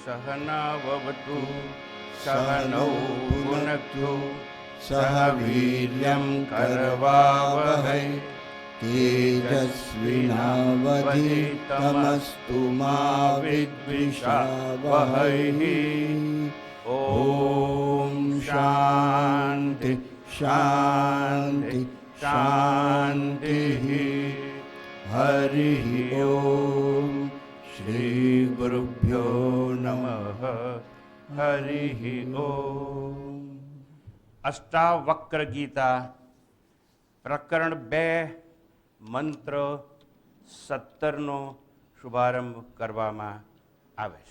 सहनाववतु सहनौ भुनक्तु सह वीर्यं करवावहै तेजस्विनावधीतमस्तु मा विद्विषावहै। ओम शांति शांति शांति। हरि ओम। श्री गुरुभ्यो नमः। हरि ओम। अष्टावक्र गीता प्रकरण 2 મંત્ર 17નો શુભારંભ કરવામાં આવે છે.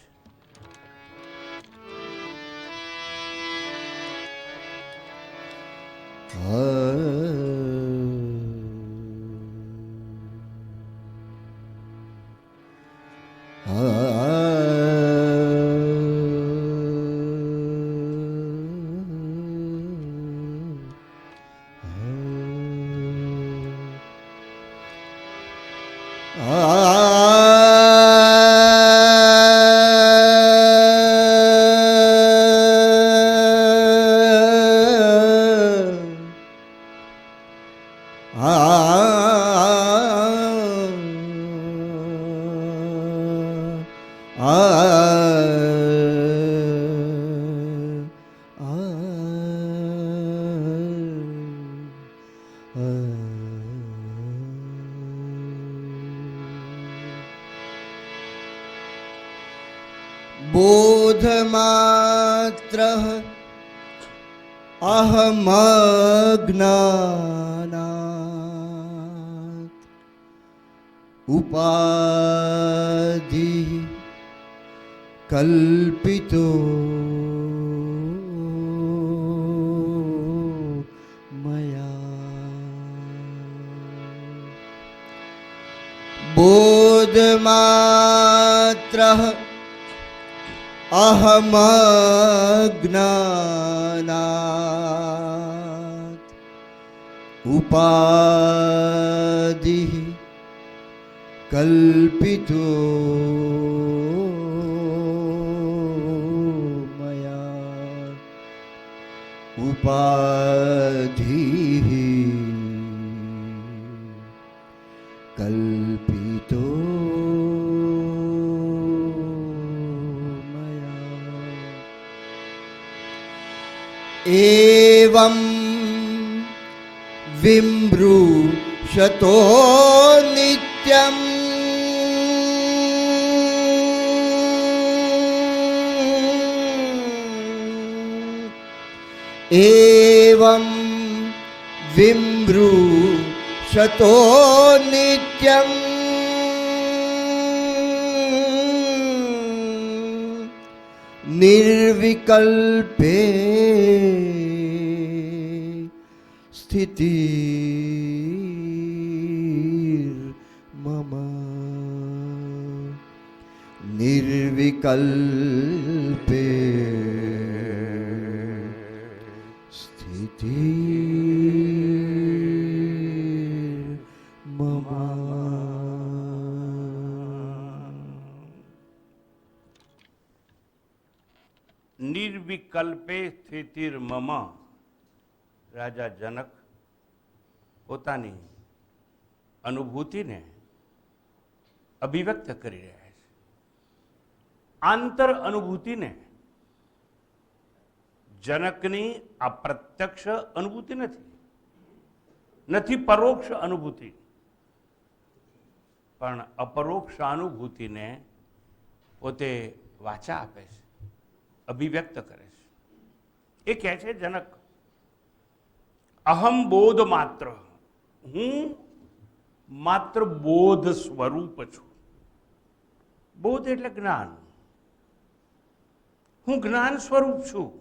बोधमात्रः अहमज्ञानात् उपाधिः कल्पितो मया। बोधमात्रः अहमज्ञानात् उपाधिः कल्पितो मया। उपाधिः कल्पितो एवं विमृशतो नित्यम् एवं विमृशतो नित्यम् निर्विकल्पे स्थितिर्मम। निर्विकल्पे स्थितिर्मम। निर्विकल्पे स्थितिर्मम. રાજા જનક પોતાની અનુભૂતિને અભિવ્યક્ત કરી રહ્યા છે. આંતર અનુભૂતિને જનકની આ પ્રત્યક્ષ અનુભૂતિ નથી પરોક્ષ અનુભૂતિ, પણ અપરોક્ષ અનુભૂતિને પોતે વાચા આપે છે, અભિવ્યક્ત કરે છે. એ કહે છે જનક, અહમ બોધ માત્ર, હું માત્ર બોધ સ્વરૂપ છું. બોધ એટલે જ્ઞાન. હું જ્ઞાન સ્વરૂપ છું.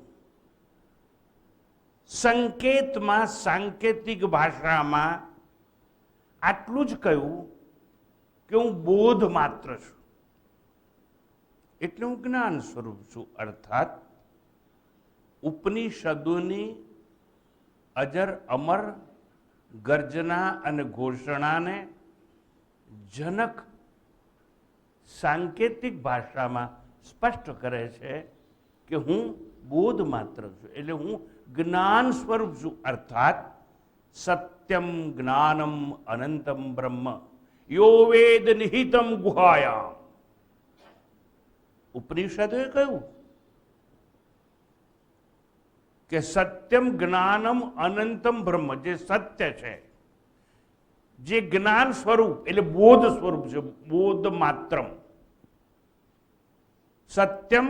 સંકેતમાં, સાંકેતિક ભાષામાં આટલું જ કહ્યું કે હું બોધ માત્ર છું, એટલે હું જ્ઞાન સ્વરૂપ છું. અર્થાત ઉપનિષદોની અજર અમર ગર્જના અને ઘોષણાને જનક સાંકેતિક ભાષામાં સ્પષ્ટ કરે છે કે હું બોધ માત્ર છું, એટલે હું જ્ઞાન સ્વરૂપ છું. અર્થાત સત્યમ જ્ઞાનમ અનંતમ બ્રહ્મ યો વેદ નિહિતમ ગુહાયામ. ઉપનિષદોએ કહ્યું કે સત્યમ જ્ઞાનમ અનંતમ બ્રહ્મ, જે સત્ય છે, જે જ્ઞાન સ્વરૂપ એટલે બોધ સ્વરૂપ છે, બોધ માત્રમ. સત્યમ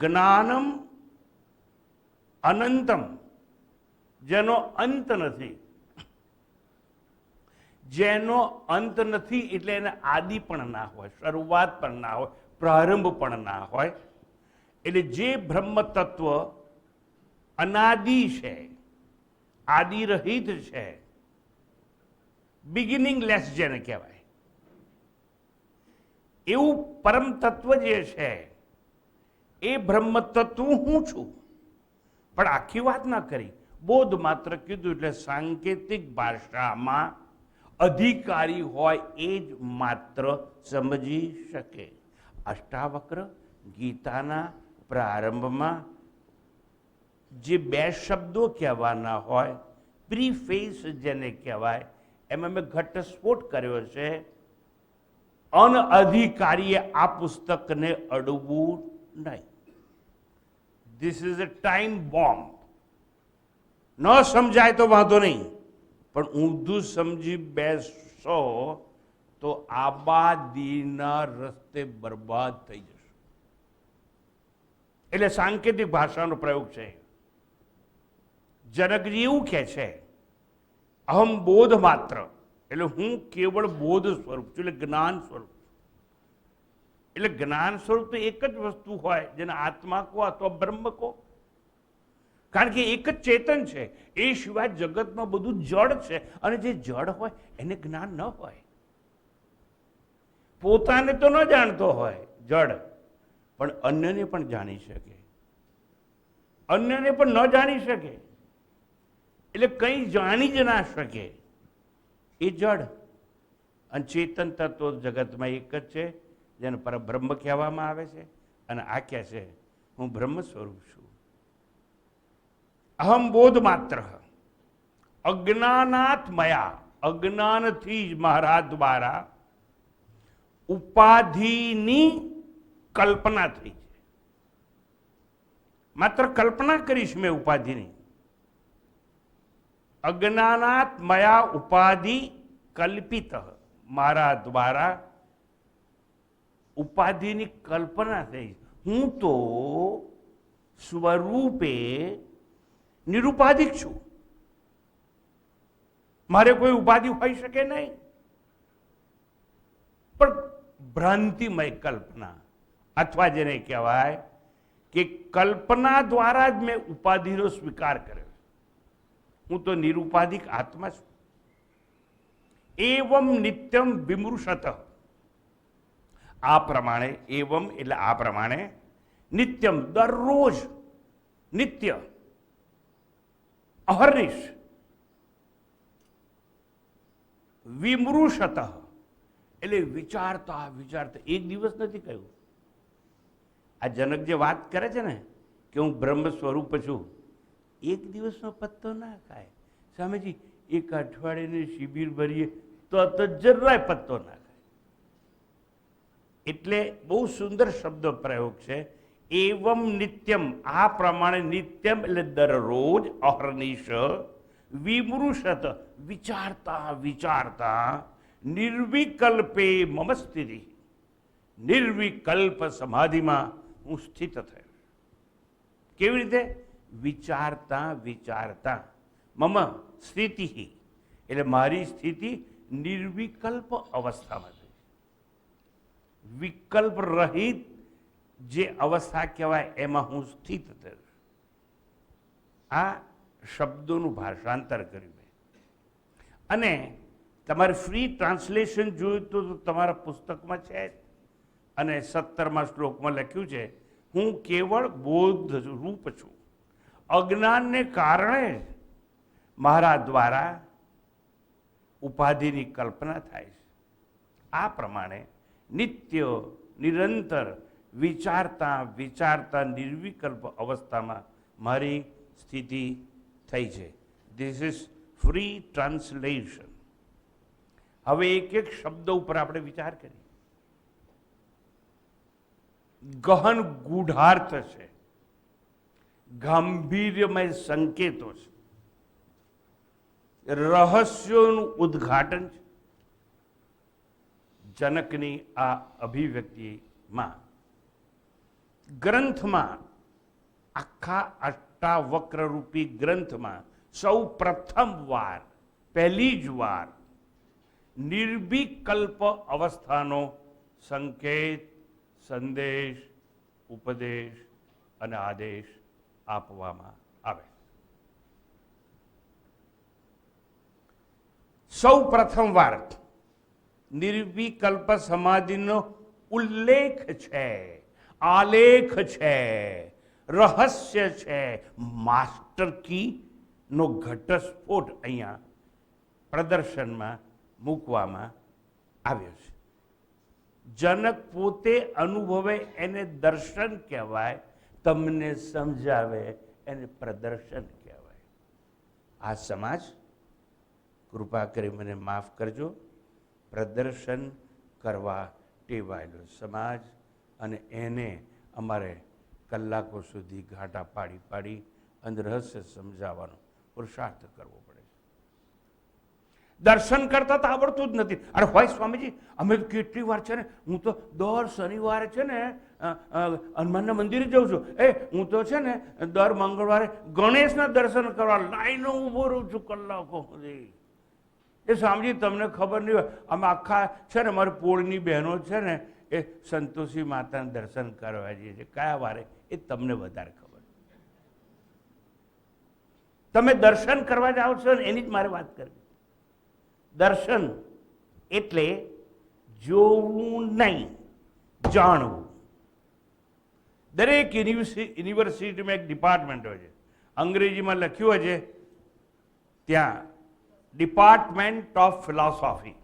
જ્ઞાનમ અનંતમ, જેનો અંત નથી. જેનો અંત નથી એટલે એને આદિ પણ ના હોય, શરૂઆત પણ ના હોય, પ્રારંભ પણ ના હોય. એટલે જે બ્રહ્મ તત્વ અનાદિ છે, આદિ રહિત છે, બિગિનિંગલેસ જેને કહેવાય, એવું પરમ તત્વ જે છે એ બ્રહ્મ તત્વ હું છું. પણ આખી વાત ના કરી, બોધ માત્ર કીધું એટલે સાંકેતિક ભાષામાં અધિકારી હોય એ જ માત્ર સમજી શકે. અષ્ટાવક્ર ગીતાના પ્રારંભમાં જે બે શબ્દો કહેવાના હોય, પ્રીફેસ જેને કહેવાય, એમાં મેં ઘટસ્ફોટ કર્યો છે. અનઅધિકારીએ આ પુસ્તકને અડવું નહીં. This is a time bomb. ન સમજાય તો વાંધો નહીં, પણ ઊંધું સમજી બેસો તો આબાદીના રસ્તે બરબાદ થઈ જશે. એટલે સાંકેતિક ભાષાનો પ્રયોગ છે. જનકજી એવું કહે છે, અહમ બોધ માત્ર, એટલે હું કેવળ બોધ સ્વરૂપ છું, એટલે જ્ઞાન સ્વરૂપ. એટલે જ્ઞાન સ્વરૂપ તો એક જ વસ્તુ હોય, જેને આત્મા કહો અથવા બ્રહ્મ કહો. કારણ કે એક જ ચેતન છે, એ સિવાય જગતમાં બધું જડ છે, અને જે જડ હોય એને જ્ઞાન ન હોય. પોતાને તો ન જાણતો હોય જડ, પણ અન્યને પણ જાણી શકે, અન્યને પણ ન જાણી શકે. એટલે કંઈ જાણી જ ના શકે એ જડ. અને ચેતન તત્વ જગતમાં એક જ છે, જેને પરબ્રહ્મ કહેવામાં આવે છે. અને આ કહે છે હું બ્રહ્મ સ્વરૂપ છું. અહમ બોધ માત્ર અજ્ઞાનાત મયા, અજ્ઞાનથી જ મારા દ્વારા ઉપાધિની કલ્પના થઈ છે. માત્ર કલ્પના કરીશ મેં ઉપાધિની. અજ્ઞાનાત મયા ઉપાધિ કલ્પિત, મારા દ્વારા ઉપાધિની કલ્પના થઈ. હું તો સ્વરૂપે નિરુપાધિક છું. મારે કોઈ ઉપાધિ હોઈ શકે નહીં. પણ ભ્રાંતિમય કલ્પના, અથવા જેને કહેવાય કે કલ્પના દ્વારા જ મેં ઉપાધિનો સ્વીકાર કર્યો. હું તો નિરુપાધિક આત્મા છું. એવમ નિત્યમ વિમૃશત, આ પ્રમાણે, એવમ એટલે આ પ્રમાણે, નિત્યમ દરરોજ, નિત્ય, અહર્નિશ, વિમૃશત એટલે વિચારતા વિચારતા. એક દિવસ નથી કહ્યું. આ જનક જે વાત કરે છે ને કે હું બ્રહ્મ સ્વરૂપ છું, એક દિવસનો પત્તો ના ખાય. સ્વામીજી એક અઠવાડિયાની શિબિર ભરીએ તો જરાય પત્તો ના ખાય. એટલે બહુ સુંદર શબ્દ પ્રયોગ છે. એવમ નિત્યમ, આ પ્રમાણે, નિત્યમ એટલે દરરોજ, અહર્નિશ, વિમૃશત વિચારતા વિચારતા, નિર્વિકલ્પે મમ સ્થિતિ, નિર્વિકલ્પ સમાધિમાં હું સ્થિત થયો. કેવી રીતે? વિચારતા વિચારતા, મમ સ્થિતિ એટલે મારી સ્થિતિ નિર્વિકલ્પ અવસ્થામાં થઈ. વિકલ્પ રહિત જે અવસ્થા કહેવાય એમાં હું સ્થિત થયો. આ શબ્દોનું ભાષાંતર કર્યું મેં. અને તમારે ફ્રી ટ્રાન્સલેશન જોયું તો તમારા પુસ્તકમાં છે જ. અને 17મા શ્લોકમાં લખ્યું છે, હું કેવળ બોધ રૂપ છું. અજ્ઞાનને કારણે મારા દ્વારા ઉપાધિની કલ્પના થાય છે. આ પ્રમાણે નિત્ય, નિરંતર, વિચારતા વિચારતા નિર્વિકલ્પ અવસ્થામાં મારી સ્થિતિ થઈ છે. This is free translation. હવે એક એક શબ્દ ઉપર આપણે વિચાર કરીએ. ગહન ગૂઢાર્થ છે, ગાંભીર્યમય સંકેતો છે, રહસ્યોનું ઉદ્ઘાટન છે. જનકની આ અભિવ્યક્તિમાં ગ્રંથમાં, આખા અષ્ટાવક્ર રૂપી ગ્રંથમાં સૌ પ્રથમ વાર, પહેલી જ વાર નિર્વિકલ્પ અવસ્થાનો સંકેત, સંદેશ, ઉપદેશ અને આદેશ આપવામાં આવે. સૌ પ્રથમ વાર નિર્વિકલ્પ સમાધિનો ઉલ્લેખ છે, આલેખ છે, રહસ્ય છે, માસ્ટર કી નો ઘટસ્ફોટ અહીંયા પ્રદર્શનમાં મૂકવામાં આવ્યો છે. જનક પોતે અનુભવે એને દર્શન કહેવાય, તમને સમજાવે એને પ્રદર્શન કહેવાય. આ સમાજ, કૃપા કરી મને માફ કરજો, પ્રદર્શન કરવા ટેવાયેલો સમાજ, અને એને અમારે કલાકો સુધી ઘાટા પાડી પાડી અંધરહસ્ય સમજાવવાનો પુરુષાર્થ કરવો પડે છે. દર્શન કરતા તો આવડતું જ નથી. અરે હોય સ્વામીજી, અમે તો કેટલી વાર છે ને, હું તો દર શનિવારે છે ને હનુમાનના મંદિરે જાઉં છું. હું તો છે ને દર મંગળવારે ગણેશના દર્શન કરવા લાઈનો ઊભો રહું છું કલાકો સુધી. એ સ્વામીજી તમને ખબર નહીં હોય, અમે આખા છે ને મારી પોળની બહેનો છે ને એ સંતોષી માતાના દર્શન કરવા જઈએ છીએ. કયા વારે એ તમને વધારે ખબર. તમે દર્શન કરવા જાઓ છો ને એની જ મારે વાત કરવી. દર્શન એટલે જોવું નહીં, જાણવું. દરેક યુનિવર્સિટીમાં એક ડિપાર્ટમેન્ટ હોય છે, અંગ્રેજીમાં લખ્યું હોય છે ત્યાં ડિપાર્ટમેન્ટ ઓફ ફિલોસોફી,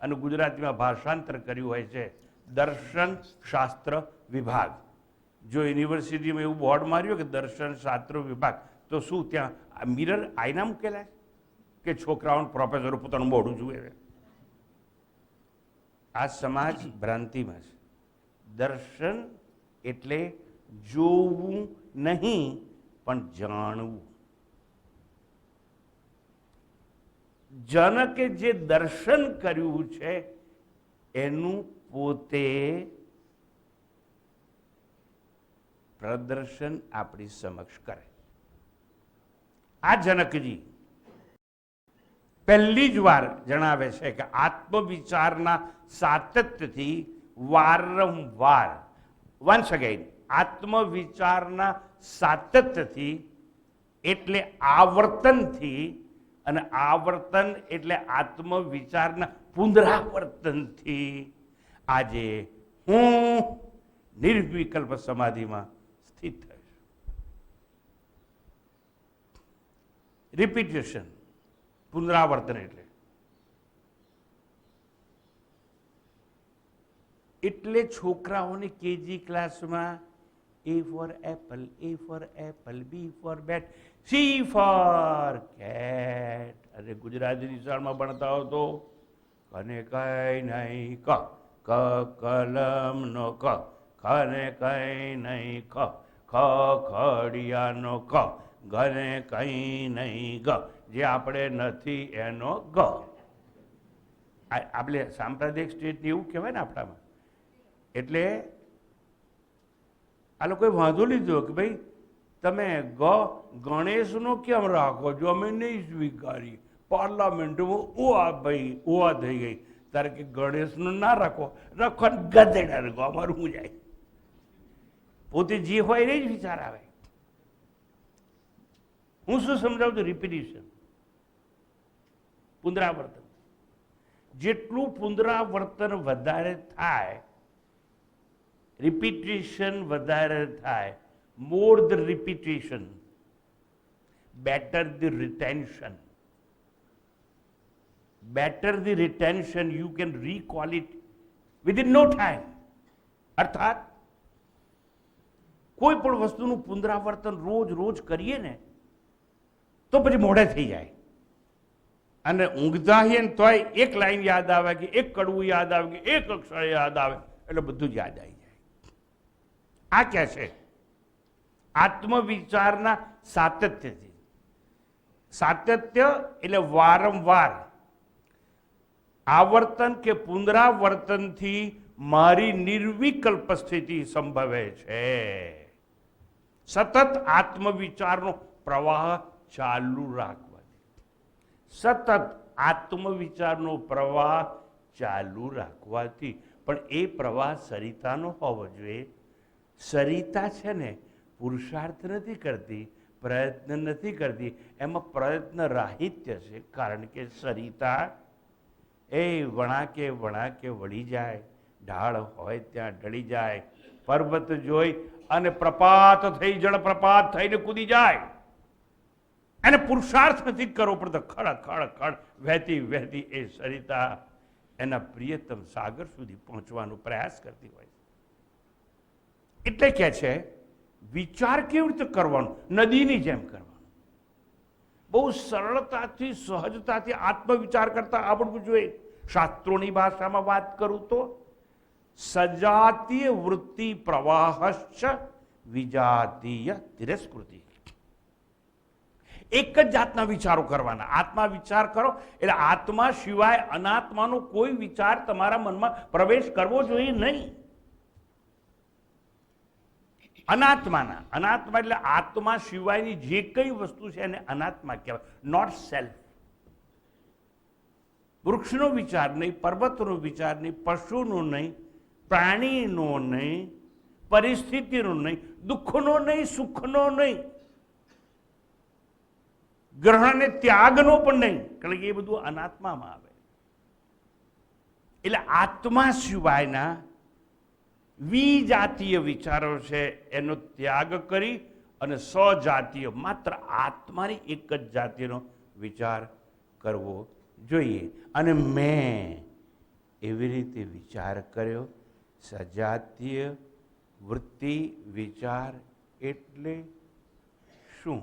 અને ગુજરાતીમાં ભાષાંતર કર્યું હોય છે દર્શન શાસ્ત્ર વિભાગ. જો યુનિવર્સિટીમાં એવું બોર્ડ માર્યું કે દર્શન શાસ્ત્ર વિભાગ, તો શું ત્યાં મિરર આઈના મૂકેલા છે કે છોકરાઓને પ્રોફેસરો પોતાનું મોઢું જુએ છે? આ સમાજ ભ્રાંતિમાં છે. દર્શન એટલે જોવું નહીં પણ જાણવું. જનકે જે દર્શન કર્યું છે એનું પોતે પ્રદર્શન આપણી સમક્ષ કરે. આ જનકજી પહેલી જ વાર જણાવે છે કે આત્મવિચારના સાતત્યથી વારંવાર, વન્સ અગેન, આત્મવિચારના સાતત્યથી એટલે આવર્તનથી, અને આવર્તન એટલે આત્મવિચારના પુનરાવર્તનથી આજે હું નિર્વિકલ્પ સમાધિમાં સ્થિત થઈશ. રિપીટેશન, પુનરાવર્તન એટલે છોકરાઓની કેજી ક્લાસમાં A for apple, A for apple, B for bat, C for cat. અને ગુજરાતીની શાળામાં ભણતા હો તો કને કઈ નહીં ક, ક કલમ નો ક, ખને કઈ નહીં ખ, ખ ખડિયાનો ક, ઘને કઈ નહીં ગ, જે આપણે નથી એનો ગ. આપણે સાંપ્રદાયિક સ્ટેટ એવું કહેવાય ને આપણામાં. એટલે આ લોકોએ વાંધો લીધો કે ભાઈ તમે ગણેશનો કેમ રાખો છો, અમે નહીં સ્વીકારી. પાર્લામેન્ટમાં ભાઈ ઓવા થઈ ગઈ, તારે કે ગણેશનું ના રાખો, રાખો ગધેડા રાખો, અમારું શું જાય. પોતે જે હોય એ જ વિચાર આવે. હું શું સમજાવું છું? રિપીટિશન, પુનરાવર્તન. જેટલું પુનરાવર્તન વધારે થાય, રિપીટેશન વધારે થાય, more the repetition, better the retention. Better the retention, you can recall it within no time. અર્થાત કોઈ પણ વસ્તુનું પુનરાવર્તન રોજ રોજ કરીએ ને તો પછી મોડે થઈ જાય. અને ઊંઘતા હોઈએ ને તોય એક લાઈન યાદ આવે કે એક કડવું યાદ આવે કે એક અક્ષર યાદ આવે એટલે બધું જ યાદ આવી જાય. આ ક્યાં છે? આત્મવિચારના સાતત્યથી. સાતત્ય એટલે વારંવાર આવર્તન કે પુનરાવર્તનથી મારી નિર્વિકલ્પ સ્થિતિ સંભવે છે. સતત આત્મવિચારનો પ્રવાહ ચાલુ રાખવાથી. સતત આત્મવિચારનો પ્રવાહ ચાલુ રાખવાથી. પણ એ પ્રવાહ સરિતાનો હોવો જોઈએ. સરિતા છે ને પુરુષાર્થ નથી કરતી, પ્રયત્ન નથી કરતી, એમાં પ્રયત્ન રાહિત્ય છે. કારણ કે સરિતા એ વણાકે વણાકે વળી જાય, ઢાળ હોય ત્યાં ઢળી જાય, પર્વત જોઈ અને પ્રપાત થઈ જળપ્રપાત થઈને કૂદી જાય. એને પુરુષાર્થ નથી કરવો પડતો. ખડ ખડ ખડ વહેતી વહેતી એ સરિતા એના પ્રિયતમ સાગર સુધી પહોંચવાનો પ્રયાસ કરતી હોય. એટલે કે છે વિચાર કેવી રીતે કરવાનો? નદીની જેમ કરવાનો. બહુ સરળતાથી સહજતાથી આત્મવિચાર કરતા આવડવું જોઈએ. શાસ્ત્રોની ભાષામાં વાત કરું તો સજાતીય વૃત્તિ પ્રવાહશ્ચ વિજાતીય તિરસ્કૃતિ. એક જ જાતના વિચારો કરવાના. આત્મા વિચાર કરો એટલે આત્મા સિવાય અનાત્માનો કોઈ વિચાર તમારા મનમાં પ્રવેશ કરવો જોઈએ નહીં. અનાત્માના, અનાત્મા એટલે આત્મા સિવાયની જે કઈ વસ્તુ છે એને અનાત્મા કહેવાય. Not self. વૃક્ષનો વિચાર નહીં, પર્વતનો વિચાર નહીં, પશુનો નહીં, પ્રાણીનો નહીં, પરિસ્થિતિનો નહીં, દુઃખનો નહીં, સુખનો નહીં, ગ્રહણ અને ત્યાગનો પણ નહીં. કારણ કે એ બધું અનાત્મામાં આવે. એટલે આત્મા સિવાયના વિજાતીય વિચારો છે એનો ત્યાગ કરી અને સજાતીય માત્ર આત્માની એક જ જાતિનો વિચાર કરવો જોઈએ. અને મેં એવી રીતે વિચાર કર્યો. સજાતીય વૃત્તિ વિચાર એટલે શું?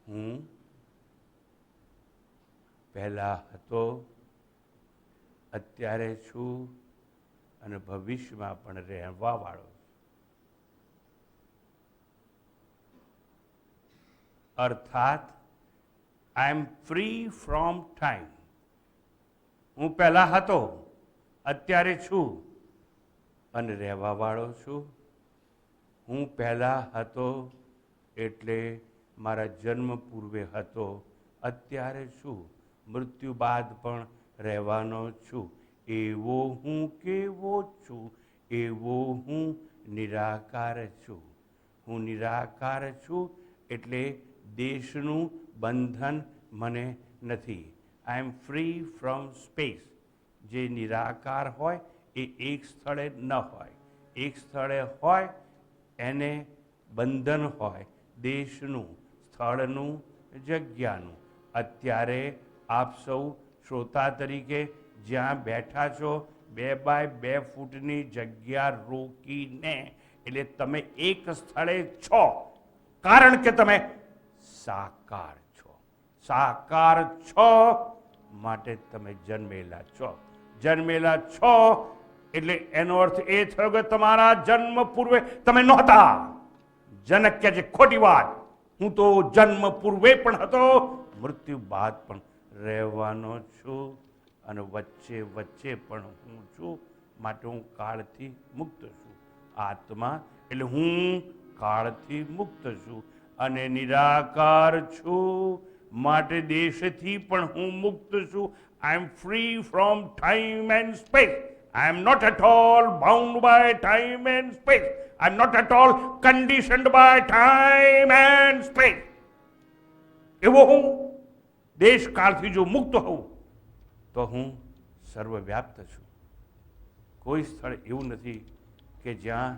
હું પહેલા હતો, અત્યારે છું અને ભવિષ્યમાં પણ રહેવા વાળો. અર્થાત આઈ એમ ફ્રી ફ્રોમ ટાઈમ. હું પહેલા હતો, અત્યારે છું અને રહેવા વાળો છું. હું પહેલા હતો એટલે મારા જન્મ પૂર્વે હતો, અત્યારે છું, મૃત્યુ બાદ પણ રહેવાનો છું. એવો હું કેવો છું? એવો હું નિરાકાર છું. હું નિરાકાર છું એટલે દેશનું બંધન મને નથી. I am free from space. જે નિરાકાર હોય એ એક સ્થળે ન હોય. એક સ્થળે હોય એને બંધન હોય, દેશનું, સ્થળનું, જગ્યાનું. અત્યારે આપ સૌ શ્રોતા તરીકે જ્યાં બેઠા છો, 2 બાય 2 ફૂટની જગ્યા રોકીને, એટલે તમે એક સ્થળે છો કારણ કે તમે સાકાર છો. સાકાર છો માટે તમે જન્મેલા છો. જન્મેલા છો એટલે એનો અર્થ એ થયો કે તમારા જન્મ પૂર્વે તમે નહોતા. જનક કે છે ખોટી વાત. હું તો જન્મ પૂર્વે પણ હતો, મૃત્યુ બાદ પણ રહેવાનો છું અને વચ્ચે વચ્ચે પણ હું છું. માટે હું કાળથી મુક્ત છું. આત્મા એટલે હું કાળથી મુક્ત છું અને નિરાકાર છું. માટે દેશથી પણ હું મુક્ત છું. I am free from time and space. I am not at all bound by time and space. I am not at all conditioned by time and space. એવો હું દેશ કાળથી જો મુક્ત હોઉં તો હું સર્વવ્યાપ્ત છું. કોઈ સ્થળ એવું નથી કે જ્યાં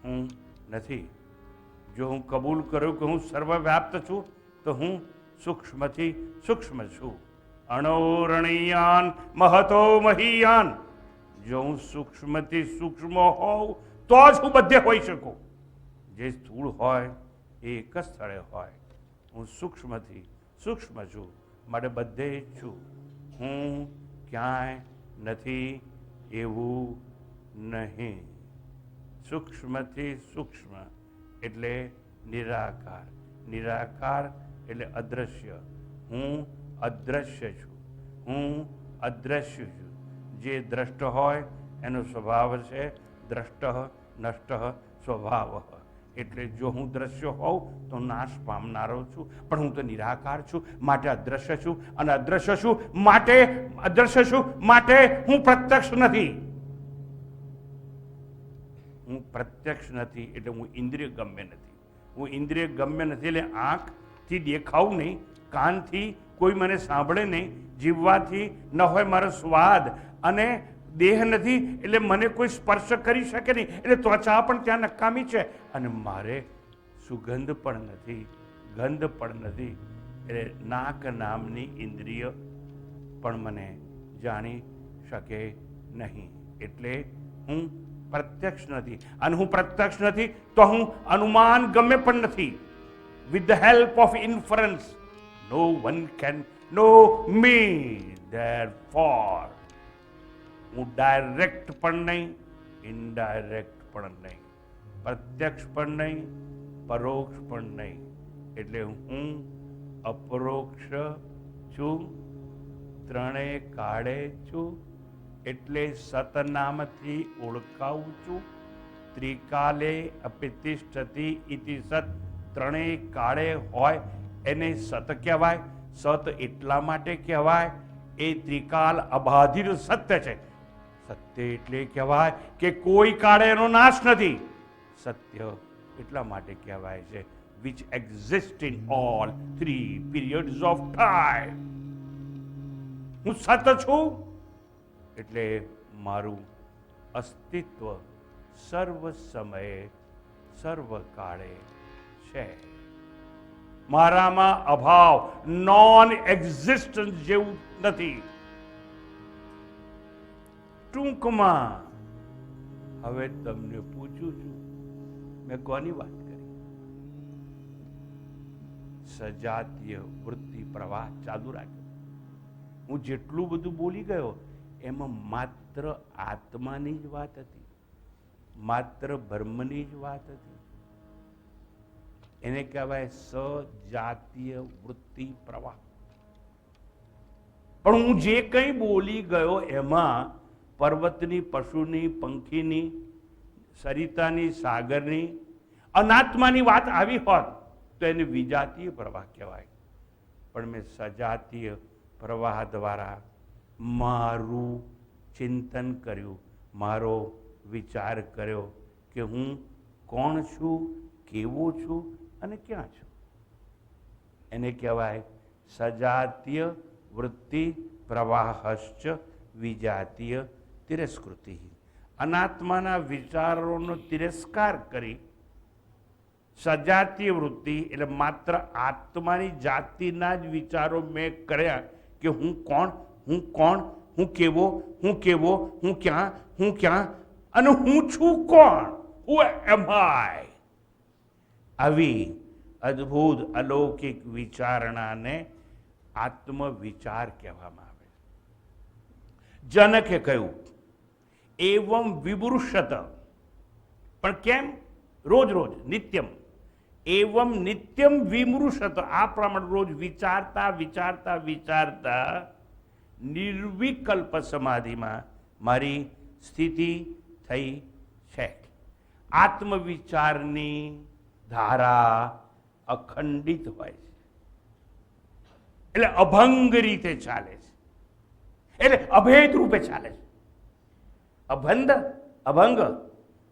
હું નથી. જો હું કબૂલ કરું કે હું સર્વવ્યાપ્ત છું તો હું સૂક્ષ્મથી સૂક્ષ્મ છું. અણોરણિયાન મહતો મહિયાન. જો હું સૂક્ષ્મથી સૂક્ષ્મ હોઉં તો જ હું બધે હોઈ શકું. જે સ્થૂળ હોય એ એક જ સ્થળે હોય. હું સૂક્ષ્મથી સૂક્ષ્મ છું, માટે બધે જ છું. હું ક્યાંય નથી એવું નહીં. સૂક્ષ્મથી સૂક્ષ્મ એટલે નિરાકાર. નિરાકાર એટલે અદ્રશ્ય. હું અદ્રશ્ય છું. હું અદ્રશ્ય છું. જે દ્રષ્ટ હોય એનો સ્વભાવ છે દ્રષ્ટ નષ્ટ સ્વભાવ. એટલે જો હું દ્રશ્ય હોઉં તો નાશ પામનારો છું, પણ હું તો નિરાકાર છું, માટે અદ્રશ્ય છું. અને અદ્રશ્ય છું માટે હું પ્રત્યક્ષ નથી. હું પ્રત્યક્ષ નથી એટલે હું ઇન્દ્રિય ગમ્ય નથી. હું ઇન્દ્રિય ગમ્ય નથી એટલે આંખથી દેખાવું નહીં, કાનથી કોઈ મને સાંભળે નહીં, જીવવાથી ન હોય મારો સ્વાદ, અને દેહ નથી એટલે મને કોઈ સ્પર્શ કરી શકે નહીં, એટલે ત્વચા પણ ત્યાં નકામી છે. અને મારે સુગંધ પણ નથી, ગંધ પણ નથી, એટલે નાક નામની ઇન્દ્રિય પણ મને જાણી શકે નહીં. એટલે હું પ્રત્યક્ષ નથી. અને હું પ્રત્યક્ષ નથી તો હું અનુમાન ગમે પણ નથી. With the help of inference no one can know me. Therefore હું ડાયરેક્ટ પણ નહીં, ઇનડાયરેક્ટ પણ નહીં, પ્રત્યક્ષ પણ નહીં, પરોક્ષ પણ નહીં. એટલે હું અપરોક્ષ છું, ત્રણેય કાળે છું. એટલે સતનામથી ઓળખાવું છું. ત્રિકાલે અપિતિષ્ઠતિ ઇતિ સત. ત્રણેય કાળે હોય એને સત કહેવાય. સત એટલા માટે કહેવાય એ ત્રિકાલ અબાધિત સત્ય છે. સત્ય એટલે કહેવાય કે કોઈ કાળે એનો નાશ નથી. સત્ય એટલા માટે કહેવાય છે which exist in all three periods of time. હું સત છું એટલે મારું અસ્તિત્વ સર્વ સમયે સર્વ કાળે છે. મારામાં અભાવ નોન એક્ઝિસ્ટન્સ જેવું નથી. ટૂંકમાં હવે તમને પૂછું છું, મેં કોની વાત કરી? સજાતીય વૃત્તિ પ્રવાહ ચાલુ રાખ્યો. હું જેટલું બધું બોલી ગયો એમાં માત્ર આત્માની જ વાત હતી, માત્ર બ્રહ્મની જ વાત હતી. એને કહેવાય સજાતીય વૃત્તિ પ્રવાહ. પણ હું જે કંઈ બોલી ગયો એમાં પર્વતની, પશુની, પંખીની, સરિતાની, સાગરની, અનાત્માની વાત આવી હોત તો એને વિજાતીય પ્રવાહ કહેવાય. પણ મેં સજાતીય પ્રવાહ દ્વારા મારું ચિંતન કર્યું, મારો વિચાર કર્યો કે હું કોણ છું, કેવો છું અને ક્યાં છું. એને કહેવાય સજાતીય વૃત્તિ પ્રવાહશ્ચ વિજાતીય તિરસ્કૃતિ. અનાત્માના વિચારોનો તિરસ્કાર કરી સજાતીય વૃત્તિ એટલે માત્ર આત્માની જાતિના જ વિચારો મેં કર્યા કે હું કોણ, હું કોણ, હું કેવો, હું કેવો, હું ક્યાં અને હું છું કોણ. Who am I? આવી અદ્ભુત અલૌકિક વિચારણાને આત્મવિચાર કહેવામાં આવે. જનકે કહ્યું એવમ વિમૃશત. પણ કેમ? રોજ રોજ નિત્યમ. એવમ નિત્યમ વિમૃશત. આ પ્રમાણે રોજ વિચારતા વિચારતા વિચારતા નિર્વિકલ્પ સમાધિમાં મારી સ્થિતિ થઈ છે. આત્મવિચારની ધારા અખંડિત હોય છે, એટલે અભંગ રીતે ચાલે છે, એટલે અભેદ રૂપે ચાલે છે. અભંગ,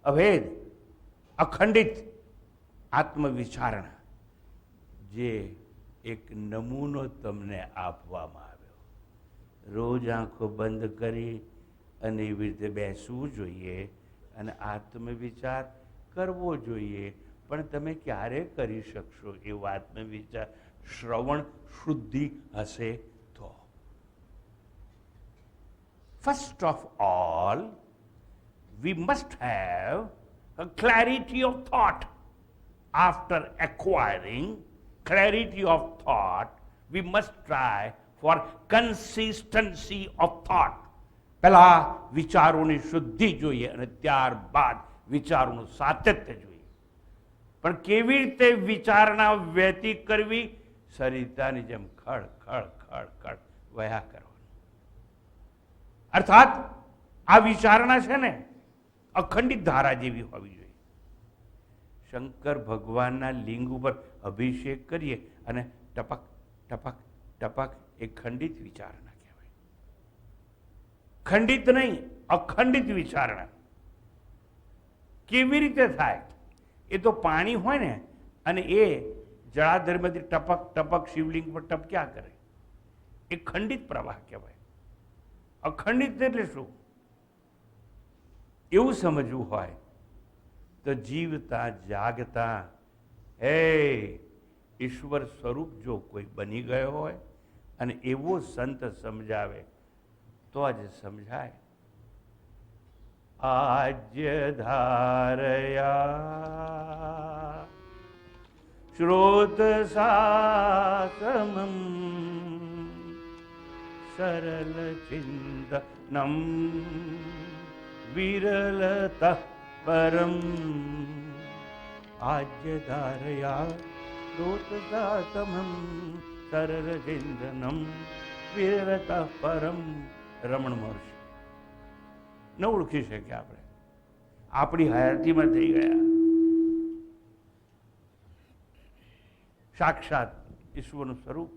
અભેદ, અખંડિત આત્મવિચારણા. જે એક નમૂનો તમને આપવામાં આવ્યો. રોજ આંખો બંધ કરી અને એવી રીતે બેસવું જોઈએ અને આત્મવિચાર કરવો જોઈએ. પણ તમે ક્યારે કરી શકશો એવો આત્મવિચાર? શ્રવણ શુદ્ધિ હશે તો. First of all we must have a clarity of thought. After acquiring clarity of thought, we must try for consistency of thought. પહેલા વિચારોની શુદ્ધિ જોઈએ અને ત્યારબાદ વિચારોનું સાતત્ય જોઈએ. પણ કેવી રીતે વિચારણા વહેતી કરવી? સરિતાની જેમ ખડ ખડ ખડ ખડ વહ્યા કરવાનું. અર્થાત આ વિચારણા છે ને અખંડિત ધારા જેવી હોવી જોઈએ. શંકર ભગવાનના લિંગ ઉપર અભિષેક કરીએ અને ટપક ટપક ટપક એ ખંડિત વિચારણા કહેવાય. ખંડિત નહીં, અખંડિત વિચારણા. કેવી રીતે થાય? એ તો પાણી હોય ને અને એ જળાધરમાંથી ટપક ટપક શિવલિંગ પર ટપક્યા કરે, એ ખંડિત પ્રવાહ કહેવાય. અખંડિત એટલે શું? એવું સમજવું હોય તો જીવતા જાગતા હે ઈશ્વર સ્વરૂપ જો કોઈ બની ગયો હોય અને એવો સંત સમજાવે તો જ સમજાય. આજ્ય ધારયા શ્રોત સાસમમ સરલ ચિંતનમ વિરલત પરમ. આજ્ય ધારયા શ્રોત સાસમમ સરલ ચિંતનમ વિરલત પરમ. રમણ મહર્ષિ ન ઓળખી શક્યા આપણે, આપણી હયાતીમાં થઈ ગયા. સાક્ષાત ઈશ્વરનું સ્વરૂપ.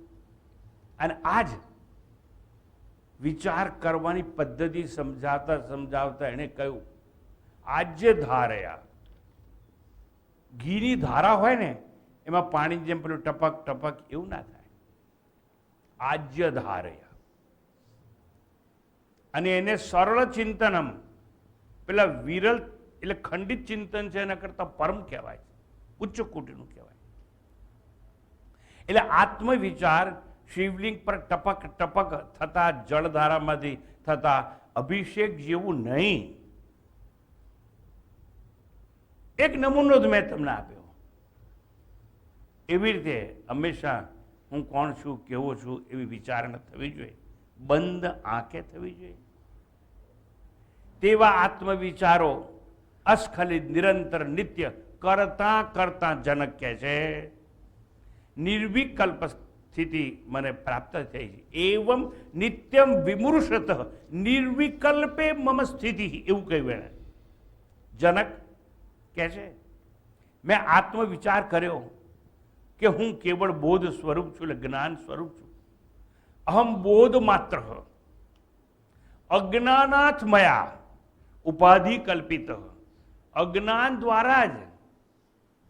અને આજ વિચાર કરવાની પદ્ધતિ સમજાવતા સમજાવતા એને કહ્યું આજ્ય ધારયા. ઘીની ધારા હોય ને એમાં પાણી જેમ પેલું ટપક ટપક એવું ના થાય. આજ્ય ધારયા. અને એને સરળ ચિંતનમ, પેલા વિરલ એટલે ખંડિત ચિંતન છે એના કરતા પરમ કહેવાય, ઉચ્ચ કોટીનું કહેવાય. એટલે આત્મવિચાર શિવલિંગ પર ટપક ટપક થતા જળધારામાંથી થતા અભિષેક જેવું નહીં. એક નમૂનો જ મેં તમને આપ્યો. એવી રીતે હંમેશા હું કોણ છું, કેવો છું એવી વિચારણા થવી જોઈએ, બંધ આંખે થવી જોઈએ. તેવા આત્મવિચારો અસ્ખલિત નિરંતર નિત્ય કરતા કરતા જનક કહે છે નિર્વિકલ્પ સ્થિતિ મને પ્રાપ્ત થઈ છે. એવમ નિત્યમ વિમૃશત નિર્વિકલ્પે મમ સ્થિતિ, એવું કહ્યું એને. જનક કહે છે મેં આત્મવિચાર કર્યો કે હું કેવળ બોધ સ્વરૂપ છું, એટલે જ્ઞાન સ્વરૂપ છું. અહમ બોધ માત્ર અજ્ઞાનાથ મયા ઉપાધિ કલ્પિત. અજ્ઞાન દ્વારા જ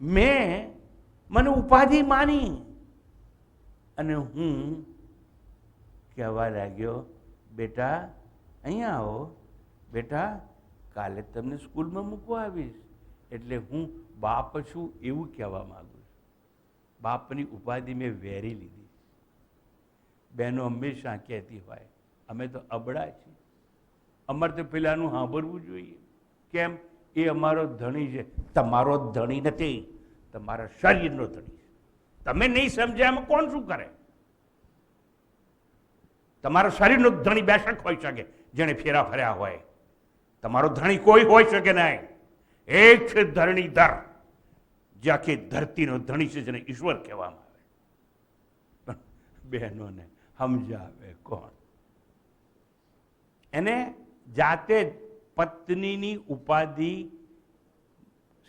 મેં મને ઉપાધિ માની અને હું કહેવા લાગ્યો બેટા અહીંયા આવો, બેટા કાલે તમને સ્કૂલમાં મૂકવા આવીશ. એટલે હું બાપ છું એવું કહેવા માંગુ છું. બાપની ઉપાધિ મેં વેરી લીધી. બહેનો હંમેશા કહેતી હોય અમે તો અબળા છીએ, અમારે તો પેલાનું સાંભળવું જોઈએ. કેમ? એ અમારો ધણી છે. તમારો ધણી નથી, તમારા શરીરનો ધણી છે. તમે નહીં સમજ્યા એમાં કોણ શું કરે? તમારા શરીરનો ધણી બેશક હોઈ શકે જેને ફેરા ફર્યા હોય. તમારો ધણી કોઈ હોઈ શકે નહીં. એક છે ધરણીધર, જે આખી ધરતીનો ધણી છે, જેને ઈશ્વર કહેવામાં આવે. પણ બહેનોને સમજાવે કોણ? એને જાતે જ પત્નીની ઉપાધિ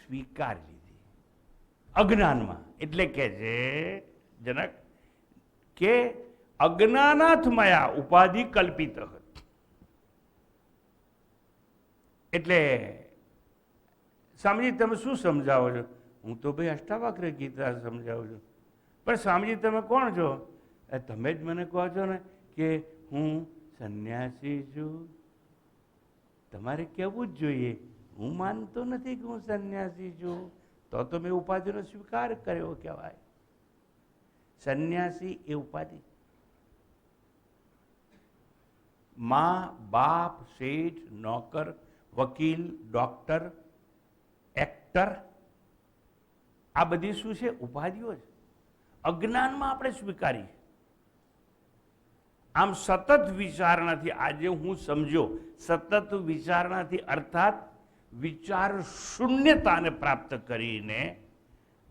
સ્વીકાર લીધી અજ્ઞાનમાં. એટલે કે છે જનક કે અજ્ઞાનાથ મયા ઉપાધિ કલ્પિત. એટલે સ્વામીજી તમે શું સમજાવો છો? હું તો ભાઈ અષ્ટાવક્ર ગીતા સમજાવું છું. પણ સ્વામીજી તમે કોણ છો? તમે જ મને કહો છો ને કે હું સંન્યાસી છું. તમારે કહેવું જ જોઈએ હું માનતો નથી કે હું સંન્યાસી છું, તો મેં ઉપાધિનો સ્વીકાર કર્યો કહેવાય. સંન્યાસી એ ઉપાધિ. માં, બાપ, શેઠ, નોકર, વકીલ, ડોક્ટર, ડોક્ટર, આ બધી શું છે? ઉપાધિઓ છે. અજ્ઞાનમાં આપણે સ્વીકારી. આમ સતત વિચારણાથી આજે હું સમજ્યો, સતત વિચારણાથી અર્થાત વિચાર શૂન્યતાને પ્રાપ્ત કરીને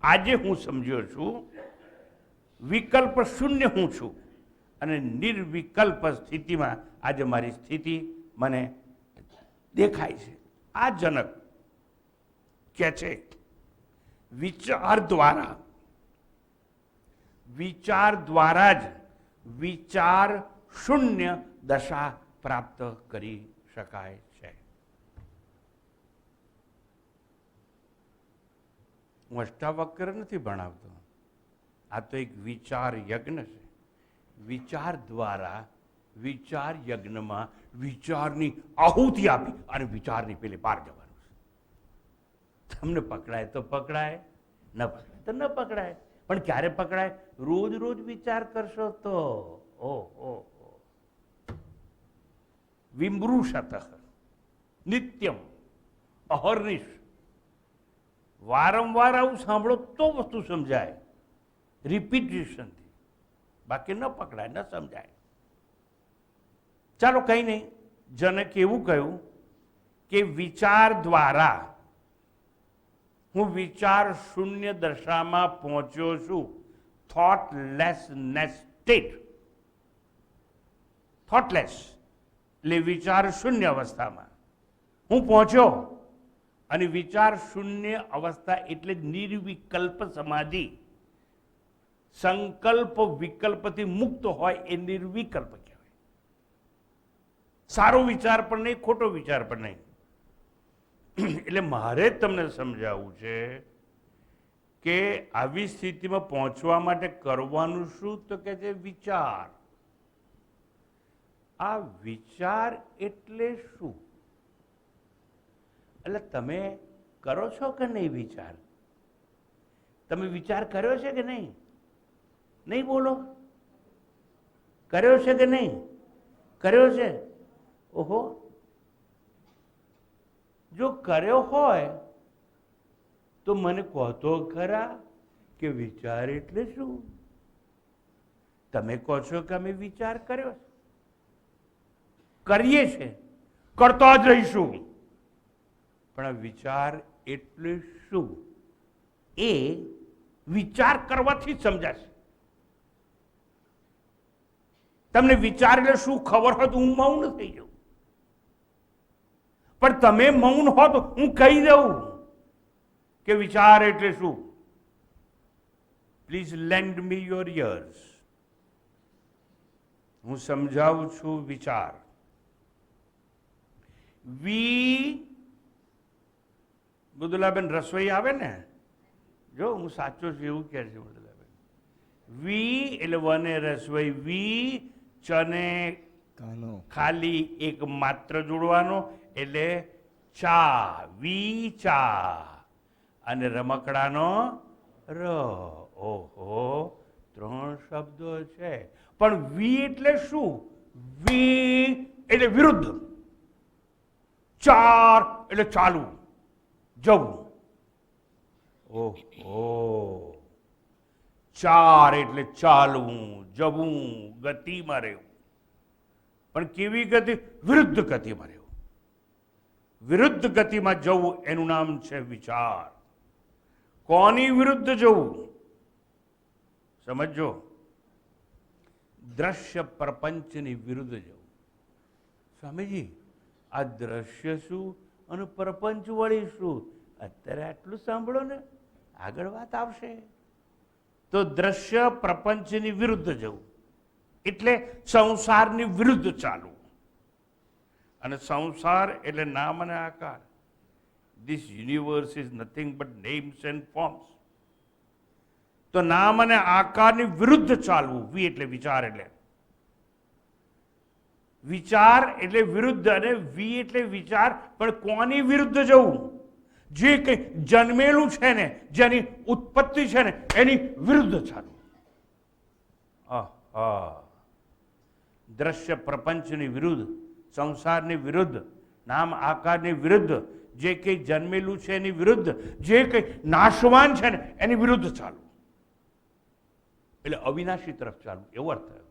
આજે હું સમજ્યો છું વિકલ્પ શૂન્ય હું છું અને નિર્વિકલ્પ સ્થિતિમાં આજે મારી સ્થિતિ મને દેખાય છે. આ જનક કે છે વિચાર દ્વારા જ વિચાર શૂન્ય દશા પ્રાપ્ત કરી શકાય છે. હું અષ્ટાવક્ર નથી ભણાવતો, આ તો એક વિચાર યજ્ઞ છે. વિચાર દ્વારા વિચાર યજ્ઞમાં વિચારની આહુતિ આપી અને વિચારની પેલી પાર જવાનું છે. તમને પકડાય તો પકડાય, ન પકડાય તો ન પકડાય. પણ ક્યારે પકડાય? રોજ રોજ વિચાર કરશો તો. વિમૃશત નિત્યમ અહર્નિશ. વારંવાર આવું સાંભળો તો વસ્તુ સમજાય, રિપીટેશનથી. બાકી ન પકડાય, ન સમજાય. ચાલો કંઈ નહીં. જનકે એવું કહ્યું કે વિચાર દ્વારા હું વિચાર શૂન્ય દશામાં પહોંચ્યો છું. થોટલેસનેસ સ્ટેટ. થોટલેસ એટલે વિચાર શૂન્ય અવસ્થામાં હું પહોંચ્યો. અને વિચાર શૂન્ય અવસ્થા એટલે નિર્વિકલ્પ સમાધિ. સંકલ્પ વિકલ્પથી મુક્ત હોય એ નિર્વિકલ્પ કહેવાય. સારો વિચાર પણ નહીં, ખોટો વિચાર પણ નહીં. એટલે મારે તમને સમજાવવું છે કે આવી સ્થિતિમાં પહોંચવા માટે કરવાનું શું? તો કે છે વિચાર. આ વિચાર એટલે શું? એટલે તમે કરો છો કે નહીં વિચાર? તમે વિચાર કર્યો છે કે નહીં? નહીં બોલો. કર્યો છે કે નહીં? કર્યો છે. ઓહો, જો કર્યો હોય તો મને કહો તો ખરા કે વિચાર એટલે શું? તમે કહો છો કે અમે વિચાર કર્યો છે, કરીએ છે, કરતા જ રહીશું. પણ વિચાર એટલે શું એ વિચાર કરવાથી જ સમજાશે. તમને વિચાર એટલે શું ખબર હોય તો હું મૌન થઈ જાઉં, પણ તમે મૌન હો તો હું કહી દઉં કે વિચાર એટલે શું. Please lend me your ears. હું સમજાવું છું વિચાર. મૃદુલાબેન રસોઈ આવે ને, જો હું સાચો છું એવું કહે છે મૃદુલાબેન. વી એટલે વને રસોઈ. વી ચને ખાલી એક માત્ર જોડવાનો એટલે ચા. વી ચા. અને રમકડાનો ર. ઓહો, 3 શબ્દો છે. પણ વી એટલે શું? વી એટલે વિરુદ્ધ. ચાર એટલે ચાલવું, જવું. ઓહો, ચાર એટલે ચાલવું, જવું, ગતિમાં રહેવું. પણ કેવી ગતિ? વિરુદ્ધ ગતિમાં રહેવું. વિરુદ્ધ ગતિમાં જવું એનું નામ છે વિચાર. કોની વિરુદ્ધ જવું? સમજો. દ્રશ્ય પ્રપંચની વિરુદ્ધ જવું. સ્વામીજી, આ દ્રશ્ય શું અને પ્રપંચ વળી શું? અત્યારે આટલું સાંભળો ને, આગળ વાત આવશે. તો દ્રશ્ય પ્રપંચની વિરુદ્ધ જવું એટલે સંસારની વિરુદ્ધ ચાલવું. અને સંસાર એટલે નામ અને આકાર. This universe is nothing but names and forms. તો નામ અને આકારની વિરુદ્ધ ચાલવું. વી એટલે વિચાર. એટલે વિચાર એટલે વિરુદ્ધ અને વી એટલે વિચાર. પણ કોની વિરુદ્ધ જવું? જે કંઈ જન્મેલું છે ને, જેની ઉત્પત્તિ છે ને, એની વિરુદ્ધ ચાલવું. દ્રશ્ય પ્રપંચની વિરુદ્ધ, સંસારની વિરુદ્ધ, નામ આકારની વિરુદ્ધ, જે કંઈ જન્મેલું છે એની વિરુદ્ધ, જે કંઈ નાશવાન છે ને એની વિરુદ્ધ ચાલવું. એટલે અવિનાશી તરફ ચાલવું એવો અર્થ થયો.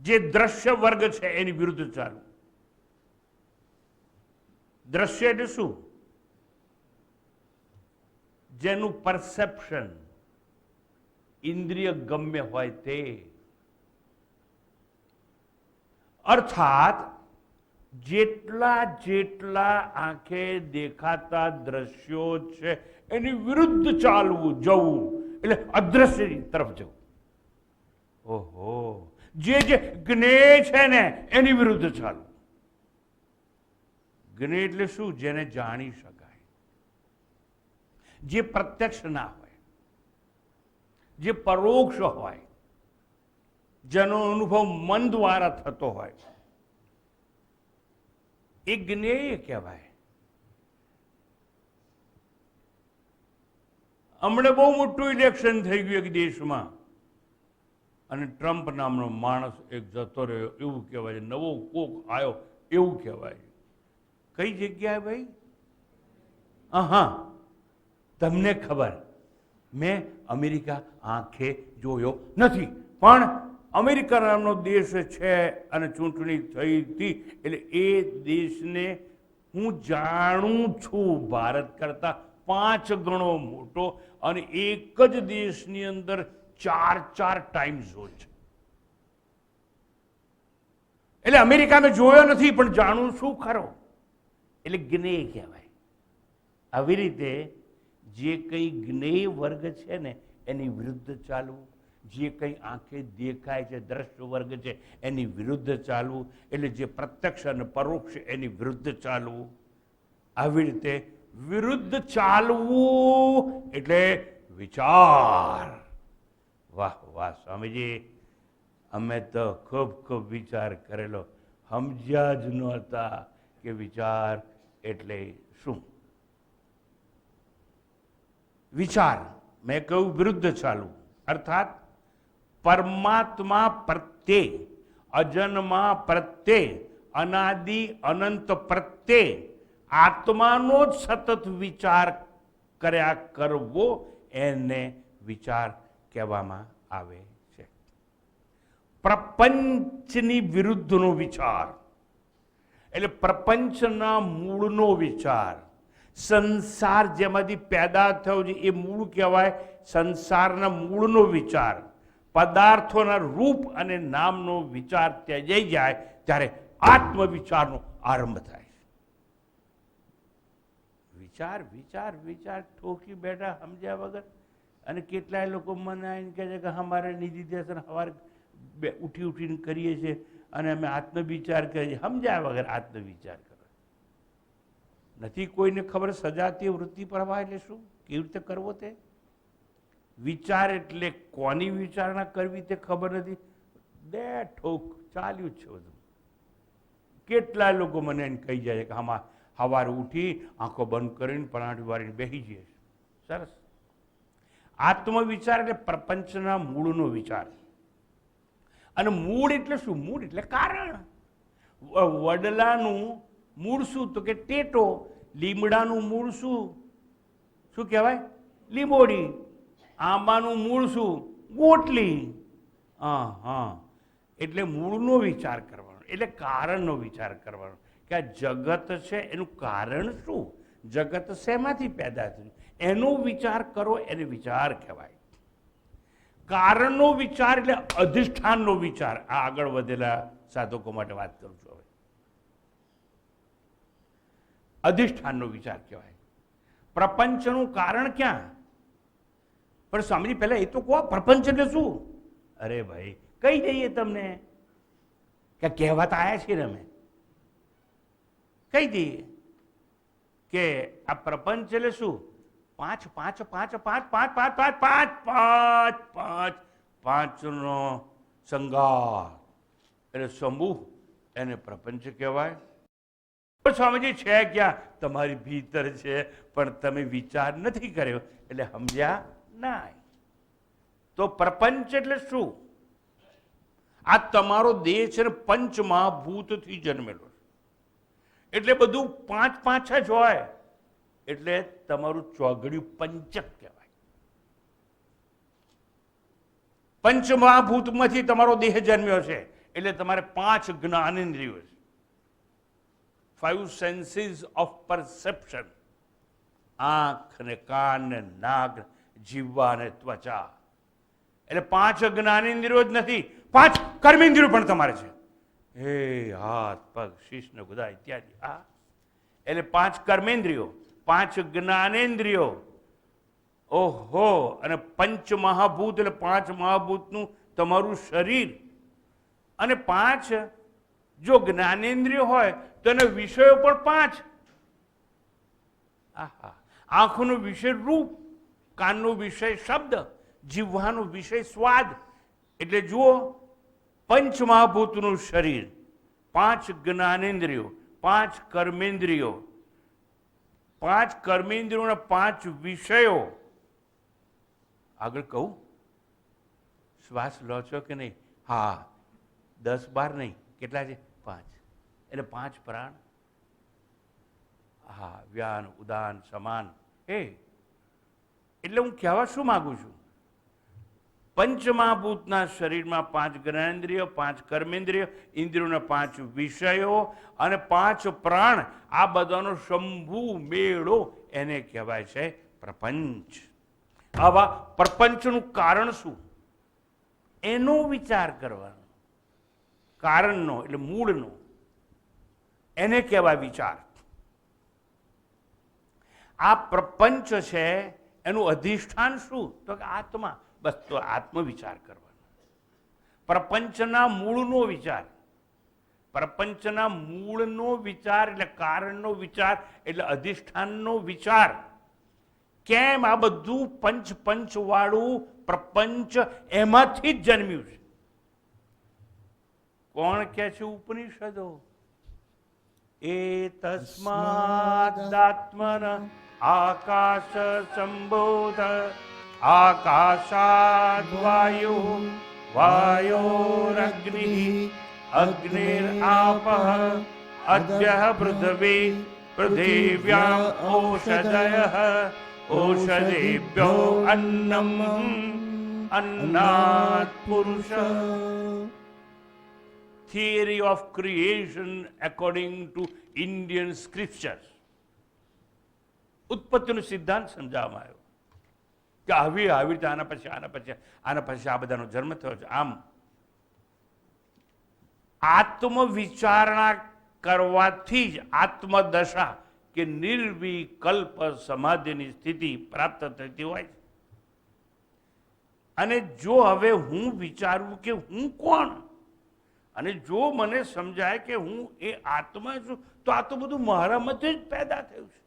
જે દ્રશ્ય વર્ગ છે એની વિરુદ્ધ ચાલવું. દ્રશ્ય એટલે શું? જેનું પરસેપ્શન ઇન્દ્રિય ગમ્ય હોય તે. અર્થાત જેટલા જેટલા આંખે દેખાતા દ્રશ્યો છે એની વિરુદ્ધ ચાલવું, જવું, એટલે અદ્રશ્ય તરફ જવું. ઓહો, જે જે જ્ઞેય છે ને એની વિરુદ્ધ ચાલવું. જ્ઞેય એટલે શું? જેને જાણી શકાય, જે પ્રત્યક્ષ ના હોય, જે પરોક્ષ હોય, જેનો અનુભવ મન દ્વારા થતો હોય, એ જ્ઞેય કહેવાય. હમણાં બહુ મોટું ઇલેક્શન થઈ ગયું એક દેશમાં અને ટ્રમ્પ નામનો માણસ એક જતો રહ્યો એવું કહેવાય, નવો કોક આવ્યો એવું કહેવાય. કઈ જગ્યાએ ભાઈ? હા, તમને ખબર, મેં અમેરિકા આંખે જોયો નથી, પણ અમેરિકા નામનો દેશ છે અને ચૂંટણી થઈ હતી એટલે એ દેશને હું જાણું છું ભારત કરતા 5 ગણો મોટો, અને એક જ દેશની અંદર 4 ટાઈમ ઝોન છે. એટલે અમેરિકા મેં જોયો નથી પણ જાણું છું ખરો, એટલે જ્ઞેય કહેવાય. આવી રીતે જે કંઈ જ્ઞેય વર્ગ છે ને એની વિરુદ્ધ ચાલવું, જે કંઈ આંખે દેખાય છે દ્રશ્ય વર્ગ છે એની વિરુદ્ધ ચાલવું, એટલે જે પ્રત્યક્ષ અને પરોક્ષ એની વિરુદ્ધ ચાલવું. આવી રીતે વિરુદ્ધ ચાલવું એટલે વિચાર. વાહ વાહ સ્વામીજી, અમે તો ખૂબ ખૂબ વિચાર કરેલો, સમજ્યા જ નહોતા કે વિચાર એટલે શું. વિચાર મેં કહ્યું વિરુદ્ધ ચાલવું, અર્થાત પરમાત્મા પ્રત્યે, અજન્મા પ્રત્યે, અનાદિ અનંત પ્રત્યે આત્માનો જ સતત વિચાર કર્યા કરવો એને વિચાર કહેવામાં આવે છે. પ્રપંચની વિરુદ્ધનો વિચાર એટલે પ્રપંચના મૂળનો વિચાર. સંસાર જેમાંથી પેદા થયો છે એ મૂળ કહેવાય. સંસારના મૂળનો વિચાર, પદાર્થોના રૂપ અને નામનો વિચાર ત્યજાઈ જાય ત્યારે આત્મવિચારનો આરંભ થાય. વિચાર વિચાર વિચાર ઠોકી બેઠા સમજ્યા વગર. અને કેટલાય લોકો મને આવીને કહે છે કે અમારે નિધિ દર્શન સવારે ઉઠી ઉઠીને કરીએ છીએ અને અમે આત્મવિચાર કરીએ છીએ. સમજ્યા વગર આત્મવિચાર કરો. નથી કોઈને ખબર સજાતીય વૃત્તિ પ્રવાહ એટલે શું, કેવી રીતે કરવો તે. વિચાર એટલે કોની વિચારણા કરવી તે ખબર નથી. બે ઠોક ચાલ્યું જ છે બધું. કેટલા લોકો મને એને કહી જાય છે કે આમાં સવારે ઉઠી આંખો બંધ કરીને પરાઠી વાળીને બેસી જઈએ. સરસ. આત્મવિચાર એટલે પ્રપંચના મૂળનો વિચાર. અને મૂળ એટલે શું? મૂળ એટલે કારણ. વડલાનું મૂળ શું? તો કે ટેટો. લીમડાનું મૂળ શું? શું કહેવાય? લીંબોડી. આંબાનું મૂળ શું? ગોટલી. હા, એટલે મૂળનો વિચાર કરવાનો, એટલે કારણનો વિચાર કરવાનો કે આ જગત છે એનું કારણ શું, જગત શેમાંથી પેદા થયું એનો વિચાર કરો, એને વિચાર કહેવાય. કારણનો વિચાર એટલે અધિષ્ઠાનનો વિચાર. આ આગળ વધેલા સાધકો માટે વાત કરું છું. હવે અધિષ્ઠાનનો વિચાર કહેવાય. પ્રપંચનું કારણ ક્યાં? પણ સ્વામીજી પહેલા એ તો કહો, પ્રપંચ એટલે શું? અરે ભાઈ કહી દઈએ તમને કે કહેવાતા આવ્યા છીએ ને અમે. કહી દઈએ કે આ પ્રપંચ એટલે શું? 5 5 5 5 5 5 5 5 5 5 નો સંગાર એટલે સમૂહ, એને પ્રપંચ કહેવાય. સ્વામીજી છે ક્યાં? તમારી ભીતર છે, પણ તમે વિચાર નથી કર્યો એટલે સમજ્યા ના. તો પ્રપંચ એટલે શું? આ તમારો દેહ છે ને પંચમહાભૂતથી જન્મેલો છે. એટલે બધું પાંચ પાંચ જ હોય, એટલે તમારું ચોઘડિયું પંચક કહેવાય. પંચમહાભૂતમાંથી તમારો દેહ જન્મ્યો છે, એટલે તમારે 5 જ્ઞાનેન્દ્રિયો છે. 5 સેન્સીસ ઓફ પરસેપ્શન: આંખ ને કાન ને નાક, જીહ્વા ને ત્વચા. એટલે 5 જ્ઞાનેન્દ્રિયો જ નથી, 5 કર્મેન્દ્રિયો પણ તમારે છે. હે હાથ પગ શીશ ને ગુદા ઇત્યાદિ. આ એટલે 5 કર્મેન્દ્રિયો, 5 જ્ઞાનેન્દ્રિયો. ઓહો! અને પંચ મહાભૂત એટલે 5 મહાભૂતનું તમારું શરીર. અને 5 જો જ્ઞાનેન્દ્રિયો હોય તો એના વિષયો પણ 5. આહા! આંખનો વિષય રૂપ, કાનનો વિષય શબ્દ, જીહ્વાનો વિષય સ્વાદ. એટલે જુઓ, પંચમહાભૂતનું શરીર, 5 જ્ઞાનેન્દ્રિયો, 5 કર્મેન્દ્રિયો, 5 કર્મેન્દ્રિયોના 5 વિષયો. આગળ કહું, શ્વાસ લો છો કે નહીં? હા, 10 12 નહીં, કેટલા છે? 5. એટલે 5 પ્રાણ. હા, વ્યાન ઉદાન સમાન. એટલે હું કહેવા શું માંગુ છું? પંચમહાભૂતના શરીરમાં 5 જ્ઞાનેન્દ્રિયો, 5 કર્મેન્દ્રિયો, ઇન્દ્રિયોના 5 વિષયો અને 5 પ્રાણ. આ બધાનો શંભુ મેળો એને કહેવાય છે પ્રપંચ. આવા પ્રપંચનું કારણ શું? એનો વિચાર કરવાનો. કારણનો એટલે મૂળનો, એને કહેવાય વિચાર. આ પ્રપંચ છે, એનું અધિષ્ઠાન શું? તો કે આત્મા. બસ, તો આત્મ વિચાર કરવાનો. પ્રપંચના મૂળનો વિચાર. પ્રપંચના મૂળનો વિચાર એટલે કારણનો વિચાર, એટલે અધિષ્ઠાનનો વિચાર. કેમ? આ બધું પંચ વાળું પ્રપંચ એમાંથી જ જન્મ્યું છે. કોણ કહે છે? ઉપનિષદો. એ તસ્માદાત્મન આકાશ સંબોધ આકાશાદ વાયુ વાયોરગ્નિ અગ્નિરાપઃ અદ્યઃ પૃથ્વી પૃથિવ્યામ ઓષધયઃ ઓષધેભ્યો અન્નમ અન્નાત પુરુષ. Theory of creation according to Indian scriptures. ઉત્પત્તિનો સિદ્ધાંત સમજાવવામાં આવ્યો કે આવી રીતે આના પછી આ બધાનો જન્મ થયો છે. આમ આત્મવિચારણા કરવાથી જ આત્મદશા કે નિર્વિકલ્પ સમાધિની સ્થિતિ પ્રાપ્ત થતી હોય છે. અને જો હવે હું વિચારું કે હું કોણ, અને જો મને સમજાય કે હું એ આત્મા છું, તો આ તો બધું મારામાંથી જ પેદા થયું છે.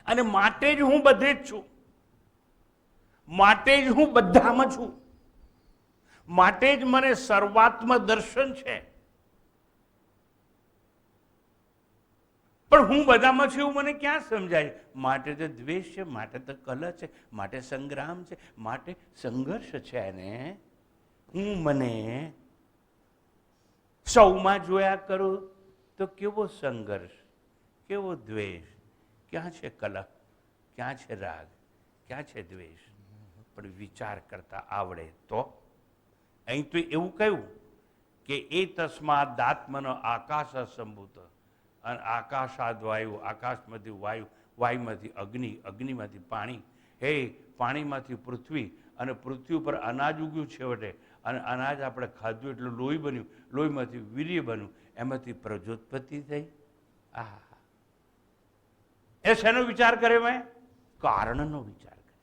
અને માટે જ હું બધે જ છું, માટે જ હું બધામાં છું, માટે જ મને સર્વાત્મ દર્શન છે. પણ હું બધામાં છું એવું મને ક્યાં સમજાય? માટે તો દ્વેષ છે, માટે તો કલહ છે, માટે સંગ્રામ છે, માટે સંઘર્ષ છે. ને હું મને સૌમાં જોયા કરું તો કેવો સંઘર્ષ, કેવો દ્વેષ, ક્યાં છે કલહ, ક્યાં છે રાગ, ક્યાં છે દ્વેષ? પણ વિચાર કરતા આવડે તો. અહીં તો એવું કહ્યું કે એ તસ્માદાત્મનો આકાશ સંભૂત. અને આકાશાદ વાયુ, આકાશમાંથી વાયુ, વાયુમાંથી અગ્નિ, અગ્નિમાંથી પાણી, હે પાણીમાંથી પૃથ્વી, અને પૃથ્વી ઉપર અનાજ ઉગ્યું છેવટે, અને અનાજ આપણે ખાધું એટલે લોહી બન્યું, લોહીમાંથી વીર્ય બન્યું, એમાંથી પ્રજોત્પત્તિ થઈ. આહા! એ શેનો વિચાર કરે? મેં કારણનો વિચાર કર્યો.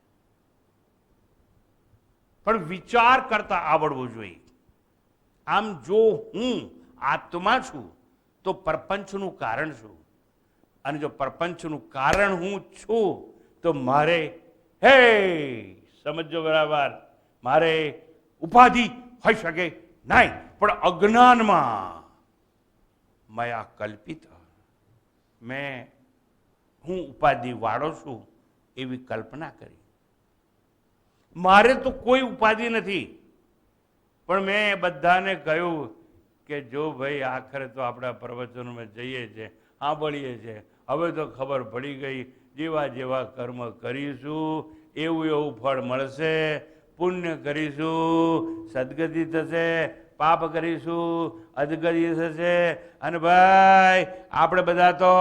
પણ વિચાર કરતા આવડવો જોઈએ. આમ જો હું આત્મા છું તો પ્રપંચનું કારણ શું? અને જો પ્રપંચનું કારણ હું છું તો મારે, હે સમજો બરાબર, મારે ઉપાધિ હોઈ શકે નહીં. પણ અજ્ઞાનમાં મયા કલ્પિત, મેં હું ઉપાધિ વાળો છું એવી કલ્પના કરી. મારે તો કોઈ ઉપાધિ નથી, પણ મેં બધાને કહ્યું કે જો ભાઈ આખરે તો આપણા પ્રવચનોમાં જઈએ છીએ, સાંભળીએ છીએ, હવે તો ખબર પડી ગઈ જેવા જેવા કર્મ કરીશું એવું એવું ફળ મળશે, પુણ્ય કરીશું સદગતિ થશે, પાપ કરીશું અધગતિ થશે, અને ભાઈ આપણે બધા તો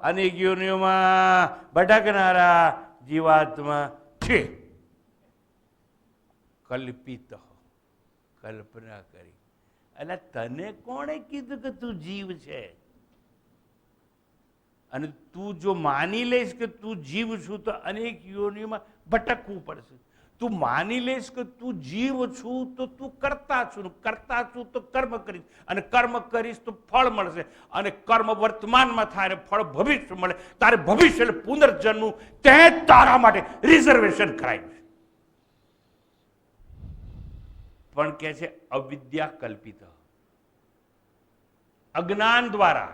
અનેક યોનિઓમાં ભટકનારા જીવાત્મા છે. કલ્પિત કલ્પના કરી. એટલે તને કોણે કીધું કે તું જીવ છે? અને તું જો માની લઈશ કે તું જીવ છું તો અનેક યોનિઓમાં ભટકવું પડશે. તું માની લઈશ કે તું જીવ છું તો તું કરતા છું, કરતા છું તો કર્મ કરીશ, અને કર્મ કરીશ તો ફળ મળશે, અને કર્મ વર્તમાનમાં થાય અને ફળ ભવિષ્ય મળે. તારે ભવિષ્ય એટલે પુનર્જન્મ તે તારા માટે રિઝર્વેશન કરાયું છે. પણ કે છે અવિદ્યા કલ્પિત, અજ્ઞાન દ્વારા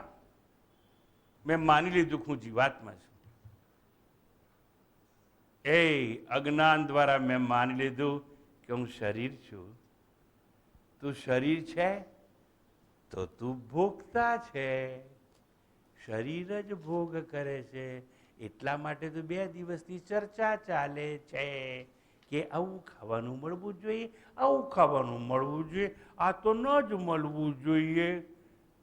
મેં માની લીધું કે હું જીવાત્મા છું. એ અજ્ઞાન દ્વારા મેં માની લીધું કે હું શરીર છું. તું શરીર છે તો તું ભોગતા છે, શરીર જ ભોગ કરે છે. એટલા માટે તો 2 દિવસની ચર્ચા ચાલે છે કે આવું ખાવાનું મળવું જોઈએ, આવું ખાવાનું મળવું જોઈએ, આ તો ન જ મળવું જોઈએ.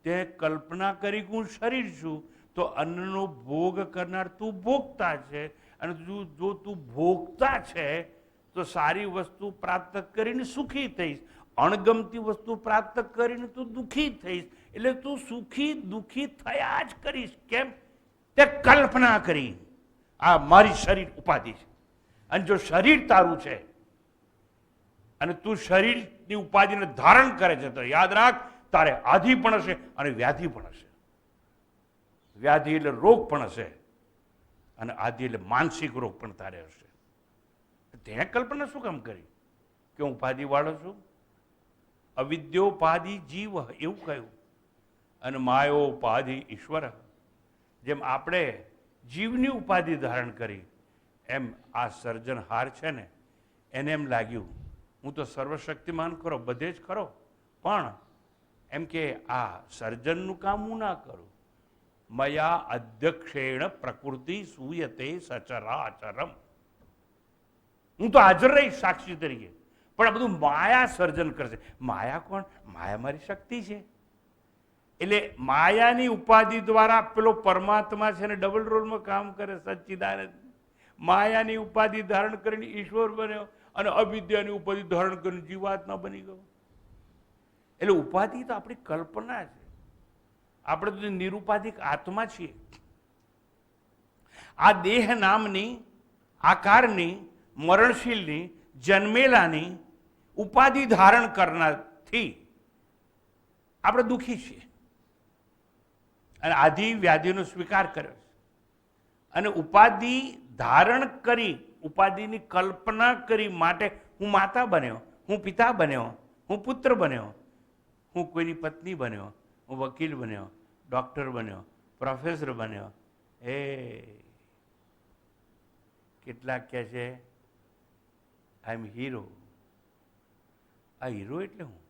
તે કલ્પના કરી કે હું શરીર છું તો અન્નનો ભોગ કરનાર તું ભોગતા છે, અને જો તું ભોગતા છે તો સારી વસ્તુ પ્રાપ્ત કરીને સુખી થઈશ, અણગમતી વસ્તુ પ્રાપ્ત કરીને તું દુઃખી થઈશ. એટલે તું સુખી દુઃખી થયા જ કરીશ. કેમ? તે કલ્પના કરી આ મારી શરીર ઉપાધિ છે, અને જો શરીર તારું છે અને તું શરીરની ઉપાધિને ધારણ કરે છે તો યાદ રાખ તારે આધિ પણ હશે અને વ્યાધિ પણ હશે. વ્યાધિ એટલે રોગ પણ હશે, અને આધિ એટલે માનસિક રોગ પણ તારે હશે. તેને કલ્પના શું કામ કરી કે હું ઉપાધિ વાળો છું? અવિદ્યોપાધિ જીવ એવું કહ્યું, અને માયોપાધિ ઈશ્વર. જેમ આપણે જીવની ઉપાધિ ધારણ કરી એમ આ સર્જનહાર છે ને એને એમ લાગ્યું હું તો સર્વશક્તિમાન ખરો, બધે જ ખરો, પણ એમ કે આ સર્જનનું કામ હું ના કરું. મયા અધ્યક્ષેણ પ્રકૃતિ સૂયતે સચરાચરમ. હું તો હાજર રહીશ સાક્ષી તરીકે, પણ આ બધું માયા સર્જન કરશે. માયા કોણ? માયા મારી શક્તિ છે. એટલે માયાની ઉપાધિ દ્વારા પેલો પરમાત્મા છે ને ડબલ રોલમાં કામ કરે, સચ્ચિદાનંદ. માયાની ઉપાધિ ધારણ કરીને ઈશ્વર બન્યો, અને અવિદ્યાની ઉપાધિ ધારણ કરીને જીવાત્મા બની ગયો. એટલે ઉપાધિ તો આપણી કલ્પના છે. આપણે તો નિરુપાધિક આત્મા છીએ. આ દેહ નામની આકારની મરણશીલની જન્મેલાની ઉપાધિ ધારણ કરનારથી આપણે દુઃખી છીએ, અને આધિ વ્યાધિનો સ્વીકાર કર્યો છે. અને ઉપાધિ ધારણ કરી, ઉપાધિની કલ્પના કરી માટે હું માતા બન્યો, હું પિતા બન્યો, હું પુત્ર બન્યો, હું કોઈની પત્ની બન્યો, હું વકીલ બન્યો, ડૉક્ટર બન્યો, પ્રોફેસર બન્યો. એ કેટલાક કહે છે આઈ એમ હીરો. આ હીરો એટલે હું?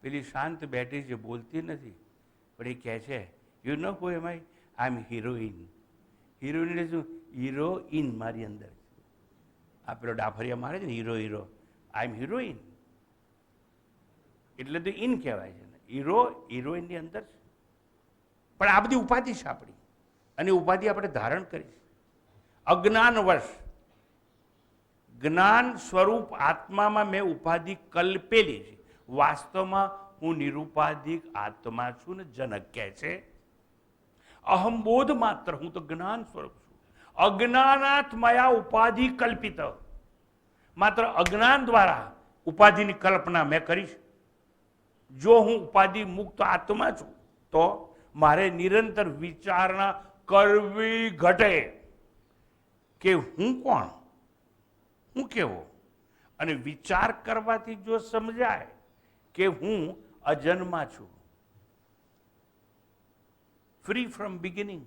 પેલી શાંત બેઠી છે, બોલતી નથી, પણ એ કહે છે you know who am I am heroine. Heroine એટલે શું? હિરોઈન મારી અંદર છે. આ પેલો ડાફરિયા મારે છે ને hero hero, I am heroine એટલે તો ઇન કહેવાય છે ને. હીરો હિરોઈનની અંદર છે. પણ આ બધી ઉપાધિ છે આપણી, અને ઉપાધિ આપણે ધારણ કરી અજ્ઞાનવશ. જ્ઞાન સ્વરૂપ આત્મામાં મેં ઉપાધિ કલ્પેલી છે. વાસ્તવમાં હું નિરુપાધિક આત્મા છું ને. જનક કહે છે અહમબોધ માત્ર, હું તો જ્ઞાન સ્વરૂપ છું. અજ્ઞાનાત મયા ઉપાધિ કલ્પિત. માત્ર અજ્ઞાન દ્વારા ઉપાધિની કલ્પના મેં કરી છે. જો હું ઉપાધિ મુક્ત આત્મા છું તો મારે નિરંતર વિચારણા કરવી ઘટે કે હું કોણ, હું કેવો. અને વિચાર કરવાથી જો સમજાય કે હું અજન્મા છું, ફ્રી ફ્રોમ બિગિનિંગ.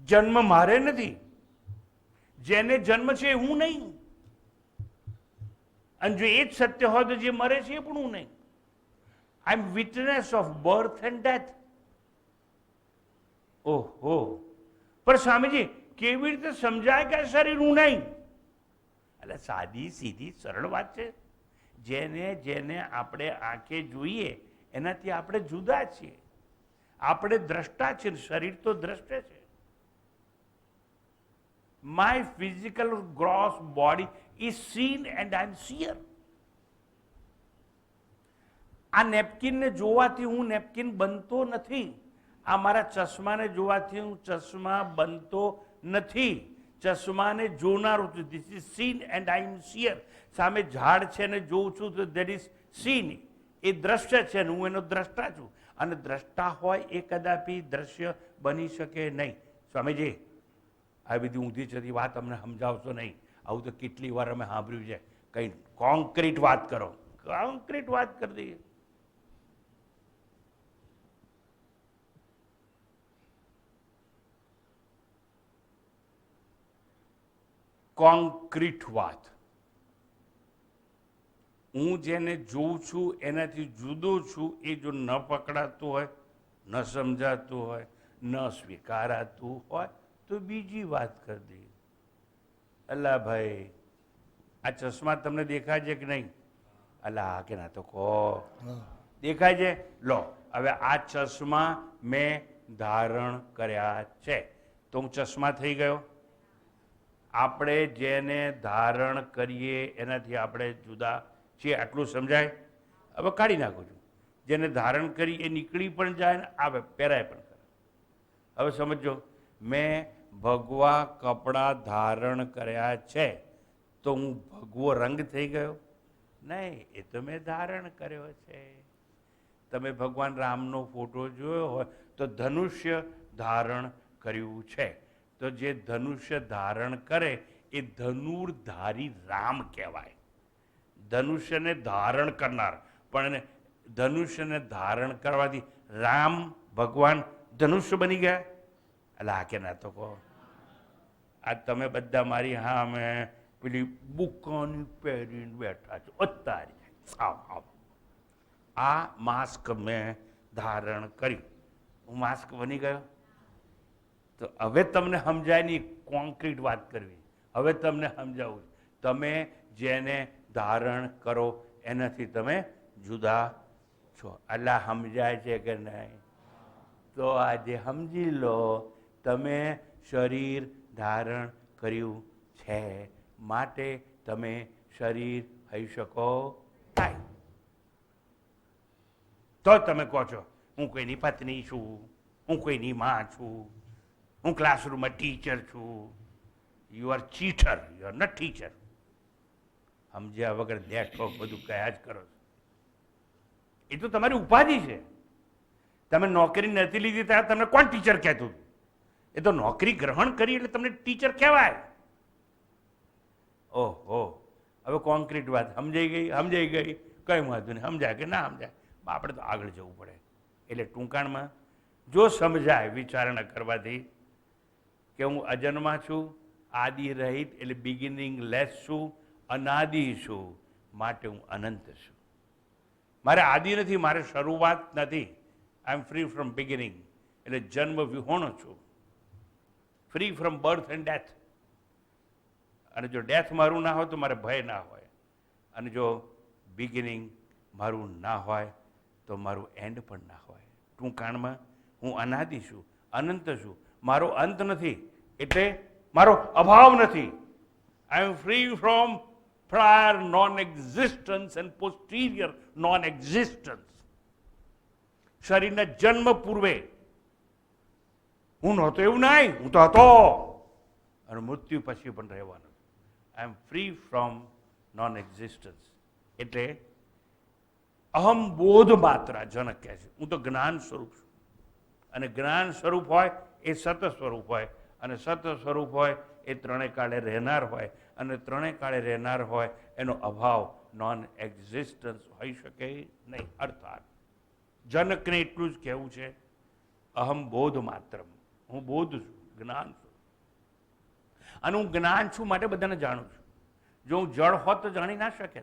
જન્મ મારે નથી, જેને જન્મ છે હું નહીં. અને જો એ જ સત્ય હોય તો જે મરે છે એ પણ હું નહીં. I am witness of birth and death. ઓહો, પણ સ્વામીજી કેવી રીતે સમજાય કે શરીર હું નહીં? એટલે સાદી સીધી સરળ વાત છે. જેને જેને આપણે આંખે જોઈએ એનાથી આપણે જુદા છીએ. આપણે દ્રષ્ટા છીએ, શરીર તો દ્રષ્ટે છે. My physical gross body is seen and I am seer. આ નેપકિનને જોવાથી હું નેપકિન બનતો નથી. આ મારા ચશ્માને જોવાથી હું ચશ્મા બનતો નથી. ચશ્માને જોનારું છું. This is seen and I am seer. સામે ઝાડ છે ને જોઉં છું તો દેટ ઇઝ સીન. એ દ્રશ્ય છે ને હું એનો દ્રષ્ટા છું. અને દ્રષ્ટા હોય એ કદાપી દ્રશ્ય બની શકે નહીં. સ્વામીજી, આ બધી ઊંધી ચધી વાત અમને સમજાવશો નહીં. આવું તો કેટલી વાર અમે સાંભળ્યું છે. કંઈ કોન્ક્રીટ વાત કરો. કોન્ક્રીટ વાત કરી દઈએ. કોન્ક્રીટ વાત. હું જેને જોઉં છું એનાથી જુદો છું. એ જો ન પકડાતું હોય, ન સમજાતું હોય, ન સ્વીકારાતું હોય તો બીજી વાત કરી દઈએ. અલ્લા ભાઈ, આ ચશ્મા તમને દેખાય છે કે નહીં? અલ્લા કે ના તો કહો. દેખાય છે? લો, હવે આ ચશ્મા મેં ધારણ કર્યા છે તો હું ચશ્મા થઈ ગયો? આપણે જેને ધારણ કરીએ એનાથી આપણે જુદા છીએ. આટલું સમજાય? હવે કાઢી નાખું છું. જેને ધારણ કરી એ નીકળી પણ જાય ને આવે પહેરાય પણ કરે. હવે સમજો, મેં ભગવા કપડાં ધારણ કર્યા છે તો હું ભગવો રંગ થઈ ગયો? નહીં, એ તો મેં ધારણ કર્યો છે. તમે ભગવાન રામનો ફોટો જોયો હોય તો ધનુષ્ય ધારણ કર્યું છે. તો જે ધનુષ્ય ધારણ કરે એ ધનુર્ધારી રામ કહેવાય. ધનુષ્યને ધારણ કરનાર. પણ ધનુષ્યને ધારણ કરવાથી રામ ભગવાન ધનુષ્ય બની ગયા? એટલે આ કે ના તો કહો. આ તમે બધા મારી હા અમે પેલી બુકાની પહેરીને બેઠા છો. અત્યારે આવ આવ. આ માસ્ક મેં ધારણ કર્યું, હું માસ્ક બની ગયો? તો હવે તમને સમજાય નહીં. કોન્ક્રીટ વાત કરવી. હવે તમને સમજાવું. તમે જેને ધારણ કરો એનાથી તમે જુદા છો. એટલે સમજાય છે કે નહીં? તો આજે સમજી લો, તમે શરીર ધારણ કર્યું છે માટે તમે શરીર થઈ શકો નહીં. તો તમે કહો છો હું કોઈની પત્ની છું, હું કોઈની માં છું, હું ક્લાસરૂમમાં ટીચર છું. You are cheater, you are not teacher. સમજ્યા વગર દેખો બધું કયા જ કરો છો. એ તો તમારી ઉપાધિ છે. તમે નોકરી નથી લીધી ત્યારે તમને કોણ ટીચર કહેતું? એ તો નોકરી ગ્રહણ કરી એટલે તમને ટીચર કહેવાય. ઓહો, હવે કોન્ક્રીટ વાત સમજાઈ ગઈ? સમજાઈ ગઈ? કઈ વાંધો નહીં. સમજાય કે ના સમજાય, આપણે તો આગળ જવું પડે. એટલે ટૂંકાણમાં જો સમજાય વિચારણા કરવાથી કે હું અજન્મા છું, આદિ રહિત એટલે બિગિનિંગ લેસ છું, અનાદિ છું, માટે હું અનંત છું. મારે આદિ નથી, મારે શરૂઆત નથી. I am free from beginning એટલે જન્મ વિહોણો છું. Free from birth and death. અને જો ડેથ મારું ના હોય તો મારે ભય ના હોય. અને જો બિગિનિંગ મારું ના હોય તો મારું એન્ડ પણ ના હોય. ટૂંકાણમાં હું અનાદિ છું, અનંત છું. મારો અંત નથી એટલે મારો અભાવ નથી. I am free from prior non-existence and posterior non-existence. શરીરના જન્મ પૂર્વે હું નહોતો એવું નહીં, હું તો હતો. અને મૃત્યુ પછી પણ રહેવાનો. આઈ એમ ફ્રી ફ્રોમ non-existence. એટલે અહમ બોધ માત્ર જનક કહે છે. હું તો જ્ઞાન સ્વરૂપ છું. અને જ્ઞાન સ્વરૂપ હોય એ સત સ્વરૂપ હોય. અને સત સ્વરૂપ હોય એ ત્રણે કાળે રહેનાર હોય. અને ત્રણે કાળે રહેનાર હોય એનો અભાવ નોન એક્ઝિસ્ટન્સ હોઈ શકે નહીં. અર્થાત જનકને એટલું જ કહેવું છે, અહમ બોધ માત્ર. હું બોધ છું, જ્ઞાન છું. અને હું જ્ઞાન છું માટે બધાને જાણું છું. જો હું જળ હોત તો જાણી ના શકે.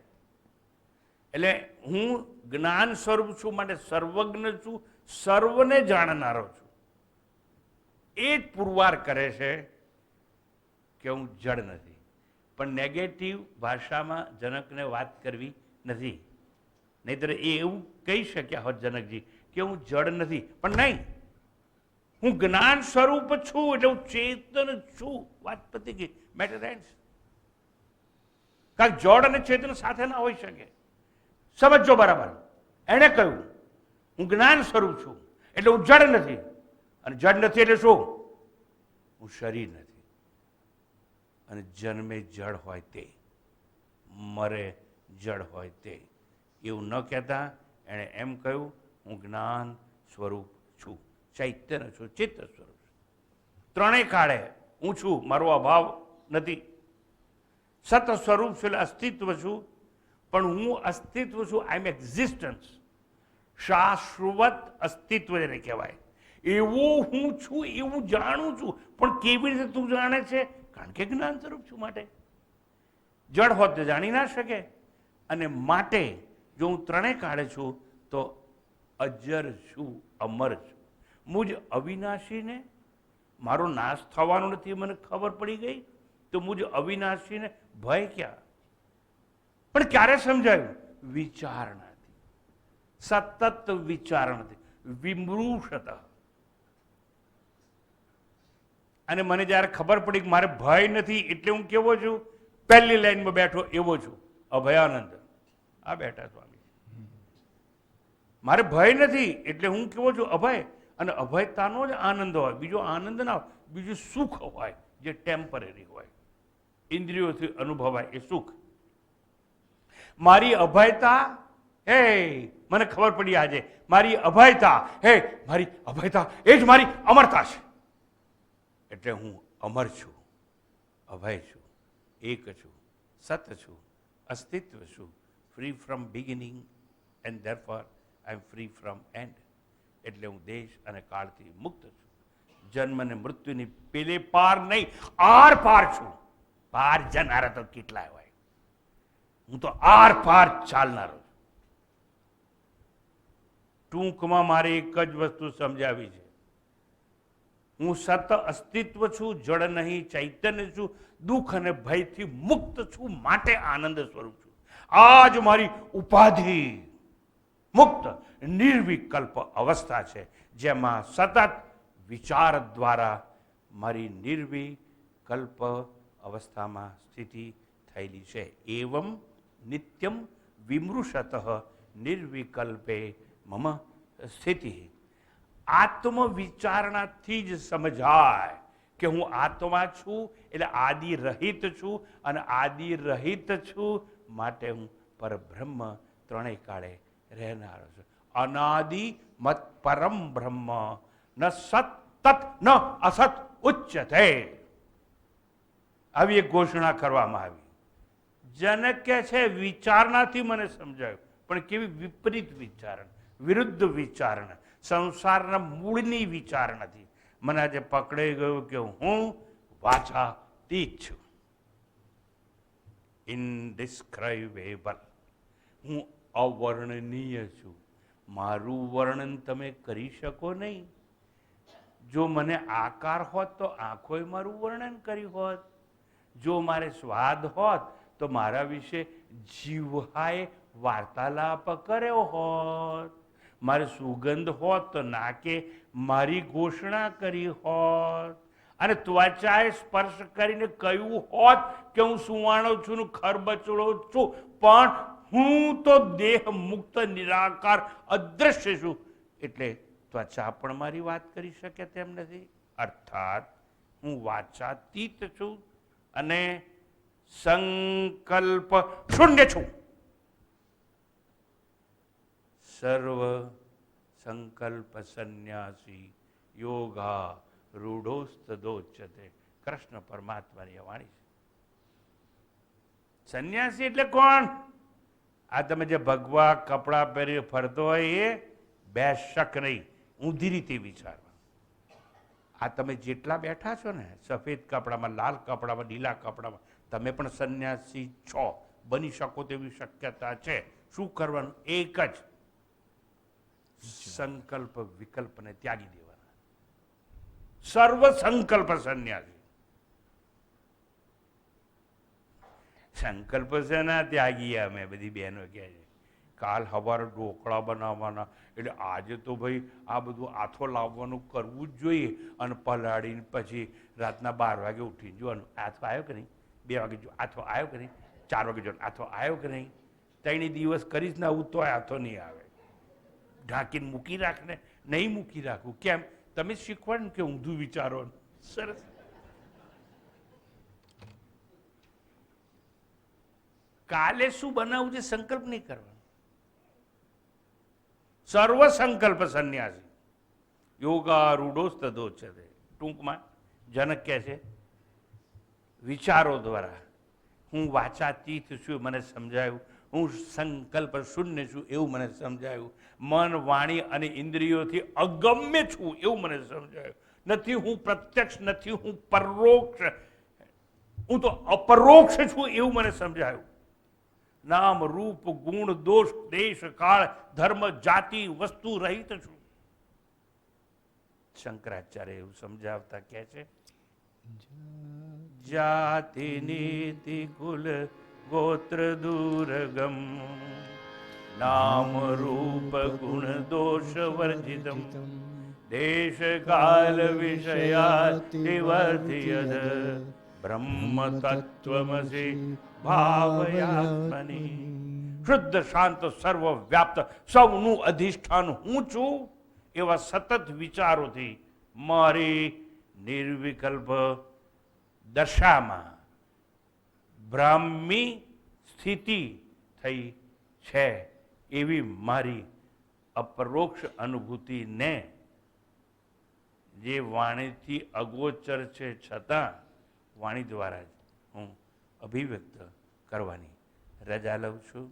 એટલે હું જ્ઞાન સ્વરૂપ છું, માટે સર્વજ્ઞ છું, સર્વને જાણનારો છું. એ જ પુરવાર કરે છે કે હું જડ નથી. પણ નેગેટિવ ભાષામાં જનકને વાત કરવી નથી. નહીંતર એ એવું કહી શક્યા હોત જનકજી કે હું જડ નથી, પણ નહીં, હું જ્ઞાન સ્વરૂપ છું, એટલે હું ચેતન છું. વાત પતી ગઈ. Matter ends. કારણ જડ અને ચેતન સાથે ના હોઈ શકે. સમજો બરાબર. એણે કહ્યું હું જ્ઞાન સ્વરૂપ છું, એટલે હું જડ નથી. અને જડ નથી એટલે શું? હું શરીર નથી. અને જન્મે જડ હોય તે, મરે જડ હોય તે, એવું ન કહેતા એણે એમ કહ્યું હું જ્ઞાન સ્વરૂપ છું, ચૈતન્ય છું, ચિત્ત સ્વરૂપ છું. ત્રણેય કાળે હું છું, મારો અભાવ નથી. સત સ્વરૂપ છું, અસ્તિત્વ છું. પણ હું અસ્તિત્વ છું, આઈ એમ એક્ઝિસ્ટન્સ. શાશ્વત અસ્તિત્વ જેને કહેવાય. એવું હું છું, એવું જાણું છું. પણ કેવી રીતે તું જાણે છે? કારણ કે જ્ઞાન સ્વરૂપ છું. માટે જડ હોત તો જાણી ના શકે. અને માટે જો હું ત્રણેય કાળે છું તો અજર છું, અમર છું. મુજ અવિનાશીને મારો નાશ થવાનો નથી મને ખબર પડી ગઈ, તો મુજ અવિનાશીને ભય ક્યાં? પણ ક્યારે સમજાયું? વિચારણાથી. સતત વિચારણાથી. વિમૃશત. અને મને જ્યારે ખબર પડી કે મારે ભય નથી, એટલે હું કેવો છું? પહેલી લાઈનમાં બેઠો એવો છું, અભયાનંદ. આ બેઠા સ્વામી. મારે ભય નથી એટલે હું કેવો છું? અભય. અને અભયતાનો જ આનંદ હોય, બીજો આનંદ ના હોય. બીજું સુખ હોય જે ટેમ્પરરી હોય, ઇન્દ્રિયોથી અનુભવાય એ સુખ. મારી અભયતા, હે મને ખબર પડી આજે, મારી અભયતા, હે મારી અભયતા એ જ મારી અમરતા છે. એટલે હું અમર છું, અભય છું, એક છું, સત છું, અસ્તિત્વ છું, free from beginning and therefore I am free from end. એટલે હું દેશ અને કાળથી મુક્ત છું. જન્મ અને મૃત્યુની પેલે પાર નહીં, આર પાર છું. પાર જનારા તો કેટલાય હોય, હું તો આર પાર ચાલનારો છું. ટૂંકમાં મારે એક જ વસ્તુ સમજાવી છે. હું સત અસ્તિત્વ છું, જડ નહીં, ચૈતન્ય છું, દુઃખ અને ભયથી મુક્ત છું, માટે આનંદ સ્વરૂપ છું. આ જ મારી ઉપાધિ મુક્ત નિર્વિકલ્પ અવસ્થા છે, જેમાં સતત વિચાર દ્વારા મારી નિર્વિકલ્પ અવસ્થામાં સ્થિતિ થયેલી છે. એવમ નિત્યમ વિમૃશત નિર્વિકલ્પે મમ સ્થિતિ. આત્મવિચારણાથી જ સમજાય કે હું આત્મા છું, એટલે આદિ રહિત છું. અને આદિ રહિત છું માટે હું પરબ્રહ્મ ત્રણેય કાળે રહેનારો છું. અનાદિ મત પરમ બ્રહ્મ ન સત તત ન અસત ઉચ્ચતે. આવી એક ઘોષણા કરવામાં આવી. જનક કહે છે વિચારણાથી મને સમજાયું, પણ કેવી વિપરીત વિચારણા, વિરુદ્ધ વિચારણા, સંસારના મૂળની વિચારણાથી મને આજે પકડાઈ ગયું કે હું વાચાતીત છું, ઇનડિસ્ક્રાઇબેબલ. હું અવર્ણનીય છું. મારું વર્ણન તમે કરી શકો નહીં. જો મને આકાર હોત તો આંખોએ મારું વર્ણન કર્યું હોત. જો મારે સ્વાદ હોત તો મારા વિશે જીવહાએ વાર્તાલાપ કર્યો હોત. મારે સુગંધ હોત તો નાકે મારી ઘોષણા કરી હોત. અને ત્વચાએ સ્પર્શ કરીને કહ્યું હોત કે હું સુવાણો છું, ખરબચડો છું. પણ હું તો દેહ મુક્ત નિરાકાર અદ્રશ્ય છું, એટલે ત્વચા પણ મારી વાત કરી શકે તેમ નથી. અર્થાત હું વાચાતીત છું અને સંકલ્પ શૂન્ય છું. સર્વ સંકલ્પ સંન્યાસી યોગા રૂઢોસ્તદોચ્યતે. કૃષ્ણ પરમાત્માની વાણી છે. સંન્યાસી એટલે કોણ? આ તમે જે ભગવા કપડા પહેરી ફરતો હોય એ બે શક નહીં, ઊંધી રીતે વિચારવા. આ તમે જેટલા બેઠા છો ને, સફેદ કપડામાં, લાલ કપડામાં, લીલા કપડામાં, તમે પણ સંન્યાસી છો, બની શકો તેવી શક્યતા છે. શું કરવાનું? એક જ, સંકલ્પ વિકલ્પને ત્યાગી દેવાના. સર્વ સંકલ્પ સંન્યાસી. સંકલ્પ છે ના ત્યાગી અમે બધી બહેનો કહે છે. કાલ સવારે ઢોકળા બનાવવાના, એટલે આજે તો ભાઈ આ બધું આથો લાવવાનું કરવું જ જોઈએ, અને પલાળીને પછી રાતના 12 વાગે ઉઠીને જોવાનું આથો આવ્યો કે નહીં, 2 વાગે જો આથો આવ્યો કે નહીં, 4 વાગે જો આથો આવ્યો કે નહીં. 3 દિવસ કરીશ ને આવું તો આથો નહીં આવે. ઢાંકીને મૂકી રાખને, નહીં મૂકી રાખવું. કેમ? તમે શીખવાડે ને કે ઊંધું વિચારો. સરસ. કાલે શું બનાવવું છે સંકલ્પ નહીં કરવાનો. સર્વ સંકલ્પ સંન્યાસી યોગારૂઢોસ્તદોચ્યતે. ટૂંકમાં જનક કહે છે વિચારો દ્વારા હું વાચાતીત છું મને સમજાયું, હું સંકલ્પ શૂન્ય છું એવું મને સમજાયું, મન વાણી અને ઇન્દ્રિયોથી અગમ્ય છું એવું મને સમજાયું. નથી હું પ્રત્યક્ષ, નથી હું પરોક્ષ, હું તો અપરોક્ષ છું એવું મને સમજાયું. નામ રૂપ ગુણ દોષ દેશ કાળ ધર્મ જાતિ વસ્તુ રહિત છું. શંકરાચાર્ય એવું સમજાવતા કહે છે જાતિ નીતિ કુલ ગોત્ર દુર્ગમ નામ રૂપ ગુણ દોષ વર્જિતમ દેશ કાલ વિષયાતિવર્ધયદ બ્રહ્મ તત્વમસી ભાવયાત્મની. શુદ્ધ શાંત સર્વવ્યાપ્ત સૌનું અધિષ્ઠાન હું છું એવા સતત વિચારોથી મારી નિર્વિકલ્પ દશામાં બ્રાહ્મી સ્થિતિ થઈ છે એવી મારી અપરોક્ષ અનુભૂતિને જે વાણીથી અગોચર છે છતાં વાણી દ્વારા જ હું અભિવ્યક્ત કરવાની રજા લઉં છું.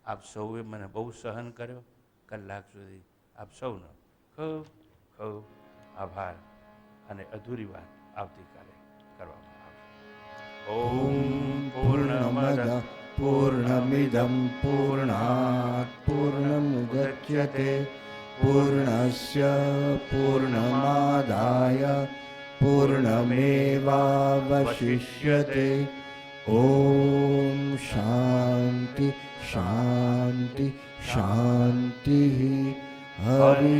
આપ સૌએ મને બહુ સહન કર્યો. કલાક સુધી આપ સૌનો ખૂબ ખૂબ આભાર, અને અધૂરી વાત આવતીકાલે કરવામાં આવશે. ઓમ પૂર્ણમદ પૂર્ણમિદં પૂર્ણાત પૂર્ણમુદચ્યતે પૂર્ણસ્ય પૂર્ણમાદાય પૂર્ણમેવાવશિષ્યતે. ઓમ શાંતિ શાંતિ શાંતિ. હરિ